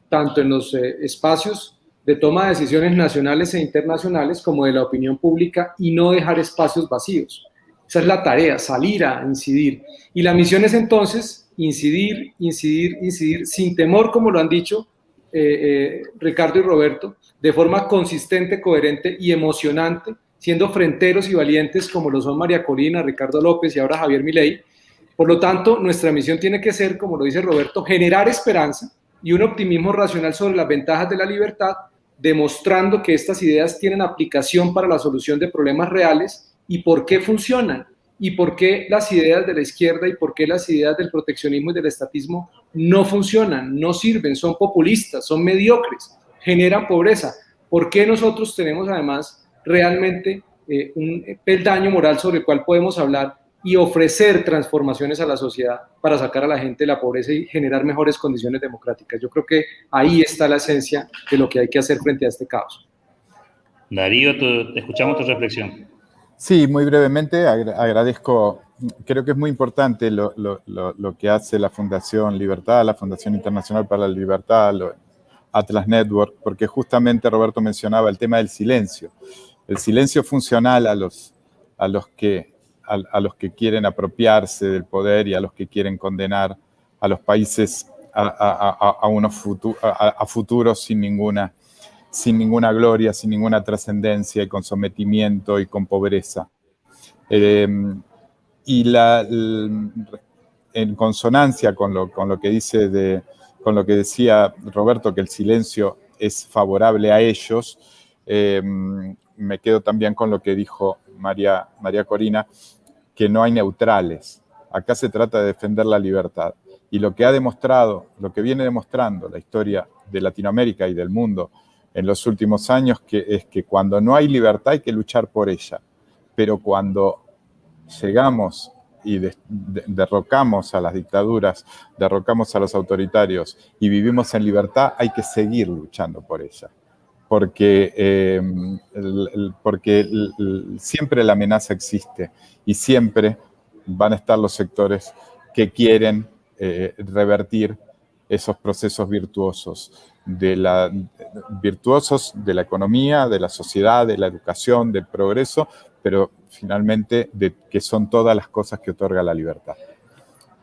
tanto en los espacios de toma de decisiones nacionales e internacionales como de la opinión pública y no dejar espacios vacíos. Esa es la tarea, salir a incidir. Y la misión es entonces incidir, sin temor, como lo han dicho Ricardo y Roberto, de forma consistente, coherente y emocionante, siendo fronteros y valientes como lo son María Corina, Ricardo López y ahora Javier Milei. Por lo tanto, nuestra misión tiene que ser, como lo dice Roberto, generar esperanza y un optimismo racional sobre las ventajas de la libertad, demostrando que estas ideas tienen aplicación para la solución de problemas reales y por qué funcionan y por qué las ideas de la izquierda y por qué las ideas del proteccionismo y del estatismo no funcionan, no sirven, son populistas, son mediocres, generan pobreza. ¿Por qué nosotros tenemos además realmente un peldaño moral sobre el cual podemos hablar y ofrecer transformaciones a la sociedad para sacar a la gente de la pobreza y generar mejores condiciones democráticas? Yo creo que ahí está la esencia de lo que hay que hacer frente a este caos. Darío, escuchamos tu reflexión. Sí, muy brevemente, agradezco, creo que es muy importante lo que hace la Fundación Libertad, la Fundación Internacional para la Libertad, Atlas Network, porque justamente Roberto mencionaba el tema del silencio. El silencio funcional a los que quieren apropiarse del poder y a los que quieren condenar a los países a futuros sin ninguna gloria, sin ninguna trascendencia y con sometimiento y con pobreza. En consonancia con lo que decía Roberto, que el silencio es favorable a ellos, me quedo también con lo que dijo María Corina, que no hay neutrales. Acá se trata de defender la libertad. Y lo que viene demostrando la historia de Latinoamérica y del mundo en los últimos años, es que cuando no hay libertad hay que luchar por ella. Pero cuando llegamos y derrocamos a las dictaduras, derrocamos a los autoritarios y vivimos en libertad, hay que seguir luchando por ella. Porque siempre la amenaza existe y siempre van a estar los sectores que quieren revertir esos procesos virtuosos de la economía, de la sociedad, de la educación, del progreso, pero finalmente que son todas las cosas que otorga la libertad.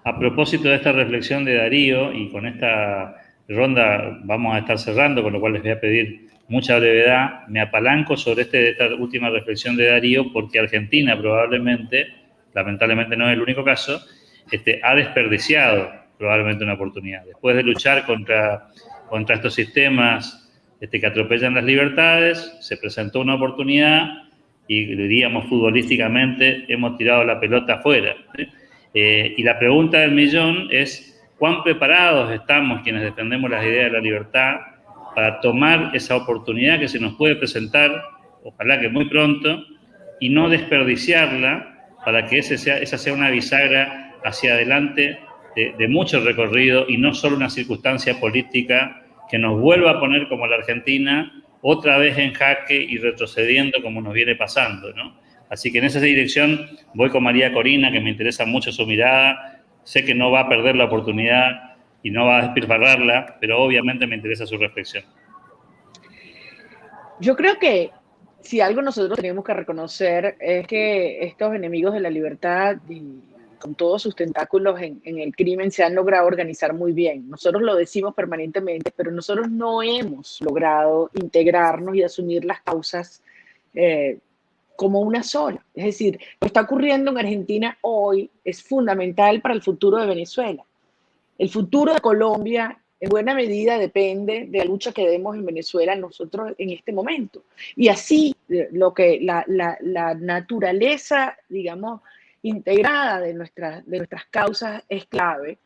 A propósito de esta reflexión de Darío, y con esta ronda vamos a estar cerrando, con lo cual les voy a pedir mucha brevedad, me apalanco sobre esta última reflexión de Darío, porque Argentina probablemente, lamentablemente no es el único caso, ha desperdiciado probablemente una oportunidad. Después de luchar contra estos sistemas que atropellan las libertades, se presentó una oportunidad y, diríamos futbolísticamente, hemos tirado la pelota afuera. Y la pregunta del millón es, ¿cuán preparados estamos quienes defendemos las ideas de la libertad para tomar esa oportunidad que se nos puede presentar, ojalá que muy pronto, y no desperdiciarla para que esa sea una bisagra hacia adelante de mucho recorrido y no solo una circunstancia política que nos vuelva a poner como la Argentina otra vez en jaque y retrocediendo como nos viene pasando, ¿no? Así que en esa dirección voy con María Corina, que me interesa mucho su mirada. Sé que no va a perder la oportunidad y no va a despilfarrarla, pero obviamente me interesa su reflexión. Yo creo que si algo nosotros tenemos que reconocer es que estos enemigos de la libertad, con todos sus tentáculos en el crimen, se han logrado organizar muy bien. Nosotros lo decimos permanentemente, pero nosotros no hemos logrado integrarnos y asumir las causas como una sola. Es decir, lo que está ocurriendo en Argentina hoy es fundamental para el futuro de Venezuela. El futuro de Colombia en buena medida depende de la lucha que demos en Venezuela nosotros en este momento. Y así la naturaleza, digamos, integrada de nuestras causas es clave.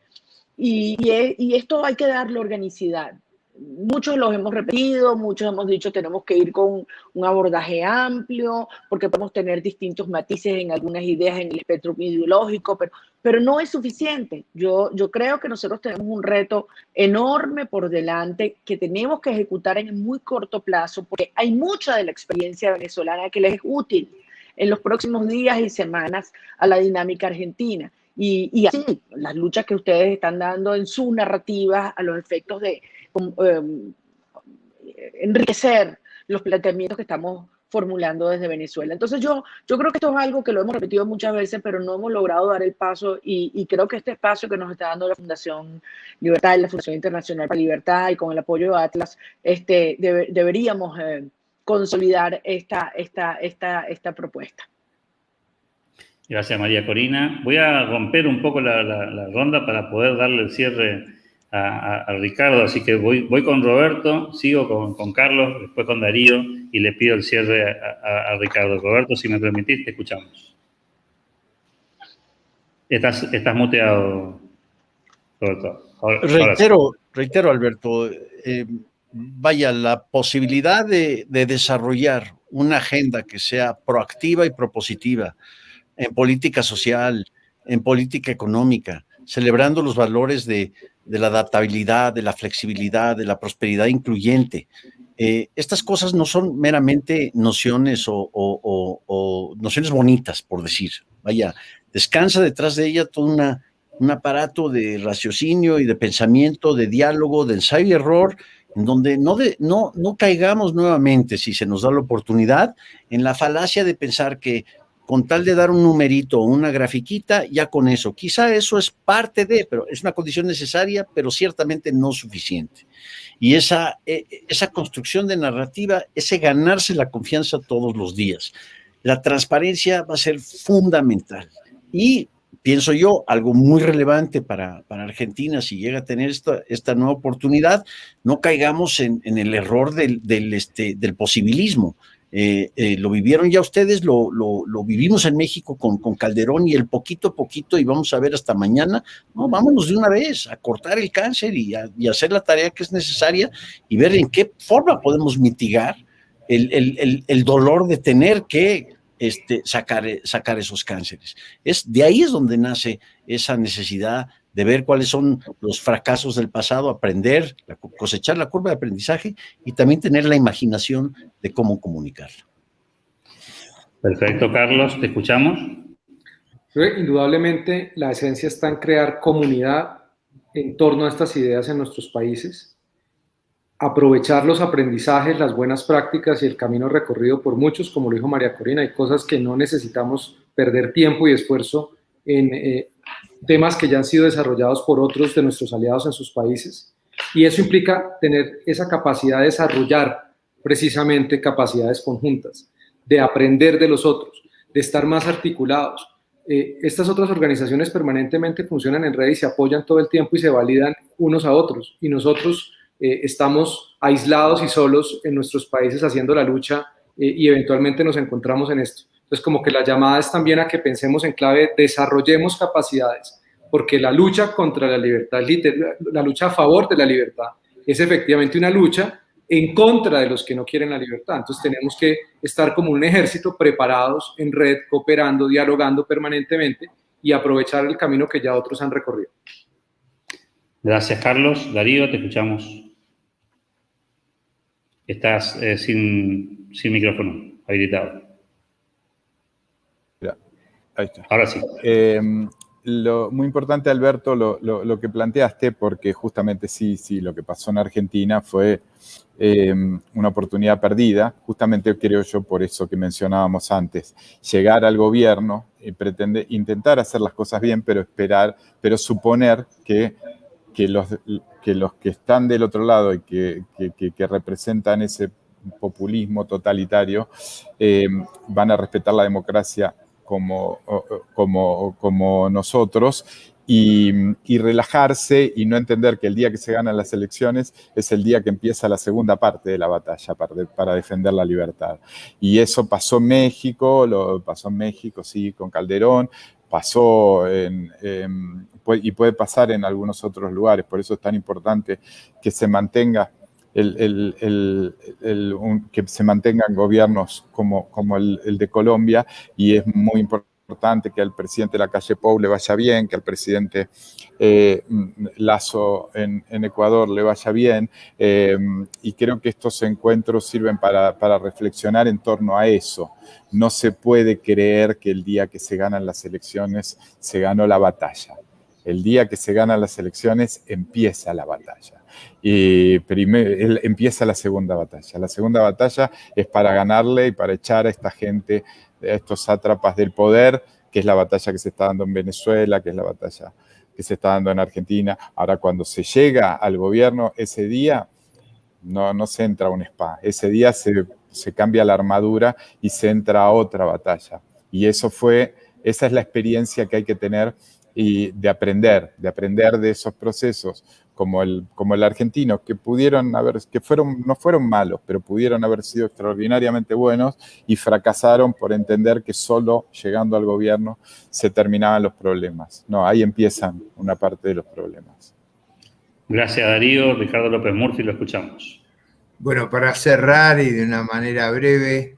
Y esto hay que darle organicidad. Muchos los hemos repetido, muchos hemos dicho tenemos que ir con un abordaje amplio, porque podemos tener distintos matices en algunas ideas en el espectro ideológico, pero no es suficiente. Yo creo que nosotros tenemos un reto enorme por delante que tenemos que ejecutar en muy corto plazo, porque hay mucha de la experiencia venezolana que les es útil en los próximos días y semanas a la dinámica argentina. Y así, las luchas que ustedes están dando en sus narrativas a los efectos de enriquecer los planteamientos que estamos formulando desde Venezuela. Entonces yo creo que esto es algo que lo hemos repetido muchas veces, pero no hemos logrado dar el paso y creo que este espacio que nos está dando la Fundación Libertad y la Fundación Internacional para la Libertad y con el apoyo de Atlas, deberíamos consolidar esta propuesta. Gracias, María Corina. Voy a romper un poco la ronda para poder darle el cierre a Ricardo, así que voy con Roberto, sigo con Carlos, después con Darío y le pido el cierre a Ricardo. Roberto, si me permitís, te escuchamos. Estás muteado, Roberto. Ahora sí. Reitero, Alberto, vaya, la posibilidad de desarrollar una agenda que sea proactiva y propositiva en política social, en política económica, celebrando los valores de la adaptabilidad, de la flexibilidad, de la prosperidad incluyente. Estas cosas no son meramente nociones o nociones bonitas, por decir. Vaya, descansa detrás de ella todo un aparato de raciocinio y de pensamiento, de diálogo, de ensayo y error, en donde no caigamos nuevamente, si se nos da la oportunidad, en la falacia de pensar que con tal de dar un numerito o una grafiquita, ya con eso. Quizá eso es parte de, pero es una condición necesaria, pero ciertamente no suficiente. Y esa construcción de narrativa, ese ganarse la confianza todos los días. La transparencia va a ser fundamental. Y pienso yo, algo muy relevante para Argentina, si llega a tener esta nueva oportunidad, no caigamos en el error del posibilismo. Lo vivieron ya ustedes, lo vivimos en México con Calderón y el poquito a poquito, y vamos a ver hasta mañana. No, vámonos de una vez a cortar el cáncer y hacer la tarea que es necesaria y ver en qué forma podemos mitigar el dolor de tener que sacar esos cánceres. De ahí es donde nace esa necesidad de ver cuáles son los fracasos del pasado, aprender, cosechar la curva de aprendizaje y también tener la imaginación de cómo comunicarlo. Perfecto, Carlos, te escuchamos. Indudablemente la esencia está en crear comunidad en torno a estas ideas en nuestros países, aprovechar los aprendizajes, las buenas prácticas y el camino recorrido por muchos, como lo dijo María Corina. Hay cosas que no necesitamos perder tiempo y esfuerzo en temas que ya han sido desarrollados por otros de nuestros aliados en sus países, y eso implica tener esa capacidad de desarrollar precisamente capacidades conjuntas, de aprender de los otros, de estar más articulados. Estas otras organizaciones permanentemente funcionan en red y se apoyan todo el tiempo y se validan unos a otros, y nosotros estamos aislados y solos en nuestros países haciendo la lucha, y eventualmente nos encontramos en esto. Entonces, como que la llamada es también a que pensemos en clave, desarrollemos capacidades, porque la lucha contra la libertad, la lucha a favor de la libertad, es efectivamente una lucha en contra de los que no quieren la libertad. Entonces, tenemos que estar como un ejército preparados, en red, cooperando, dialogando permanentemente y aprovechar el camino que ya otros han recorrido. Gracias, Carlos. Darío, te escuchamos. Estás sin micrófono habilitado. Ahí está. Ahora sí. Muy importante, Alberto, lo que planteaste, porque justamente sí, lo que pasó en Argentina fue una oportunidad perdida, justamente creo yo por eso que mencionábamos antes, llegar al gobierno y intentar hacer las cosas bien, pero suponer que los que están del otro lado y que representan ese populismo totalitario van a respetar la democracia como nosotros, y relajarse y no entender que el día que se ganan las elecciones es el día que empieza la segunda parte de la batalla para defender la libertad. Y eso pasó en México, sí, con Calderón, pasó y puede pasar en algunos otros lugares. Por eso es tan importante que se mantenga que se mantengan gobiernos como el de Colombia, y es muy importante que al presidente Lacalle Pou le vaya bien, que al presidente Lasso en Ecuador le vaya bien, y creo que estos encuentros sirven para reflexionar en torno a eso. No se puede creer que el día que se ganan las elecciones se ganó la batalla. El día que se ganan las elecciones empieza la batalla. Y empieza la segunda batalla. La segunda batalla es para ganarle y para echar a esta gente, a estos sátrapas del poder, que es la batalla que se está dando en Venezuela, que es la batalla que se está dando en Argentina. Ahora, cuando se llega al gobierno, ese día no se entra a un spa. Ese día se cambia la armadura y se entra a otra batalla. Y esa es la experiencia que hay que tener y de aprender de esos procesos, como el argentino, que no fueron malos, pero pudieron haber sido extraordinariamente buenos y fracasaron por entender que solo llegando al gobierno se terminaban los problemas. No, ahí empiezan una parte de los problemas. Gracias, Darío. Ricardo López Murphy, lo escuchamos. Bueno, para cerrar y de una manera breve,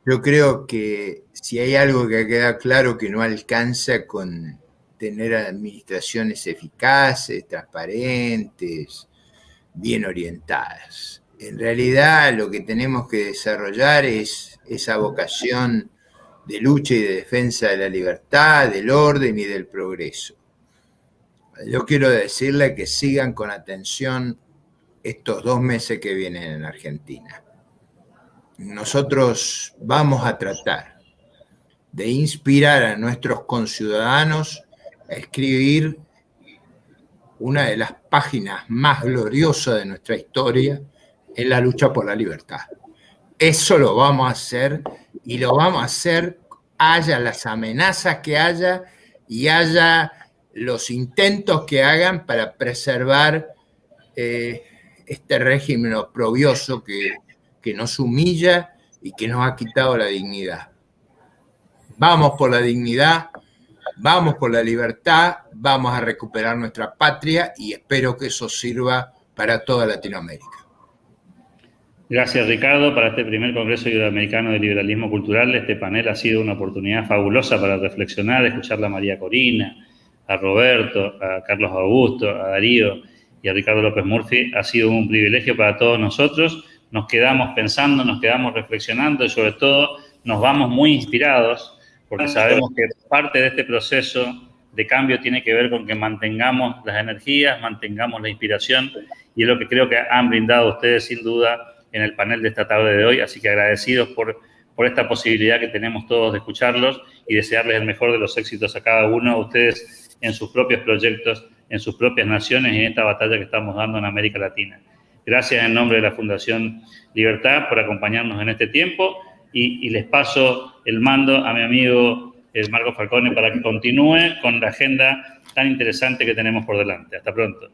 yo creo que si hay algo que queda claro que no alcanza con tener administraciones eficaces, transparentes, bien orientadas. En realidad lo que tenemos que desarrollar es esa vocación de lucha y de defensa de la libertad, del orden y del progreso. Yo quiero decirle que sigan con atención estos 2 meses que vienen en Argentina. Nosotros vamos a tratar de inspirar a nuestros conciudadanos a escribir una de las páginas más gloriosas de nuestra historia en la lucha por la libertad. Eso lo vamos a hacer y lo vamos a hacer haya las amenazas que haya y haya los intentos que hagan para preservar este régimen oprobioso que nos humilla y que nos ha quitado la dignidad. Vamos por la dignidad, vamos por la libertad, vamos a recuperar nuestra patria y espero que eso sirva para toda Latinoamérica. Gracias, Ricardo. Para este primer Congreso Iberoamericano de Liberalismo Cultural, este panel ha sido una oportunidad fabulosa para reflexionar, escuchar a María Corina, a Roberto, a Carlos Augusto, a Darío y a Ricardo López Murphy. Ha sido un privilegio para todos nosotros. Nos quedamos pensando, nos quedamos reflexionando y sobre todo nos vamos muy inspirados porque sabemos que parte de este proceso de cambio tiene que ver con que mantengamos las energías, mantengamos la inspiración y es lo que creo que han brindado ustedes sin duda en el panel de esta tarde de hoy. Así que agradecidos por esta posibilidad que tenemos todos de escucharlos y desearles el mejor de los éxitos a cada uno de ustedes en sus propios proyectos, en sus propias naciones y en esta batalla que estamos dando en América Latina. Gracias en nombre de la Fundación Libertad por acompañarnos en este tiempo y les paso el mando a mi amigo Marco Falcone para que continúe con la agenda tan interesante que tenemos por delante. Hasta pronto.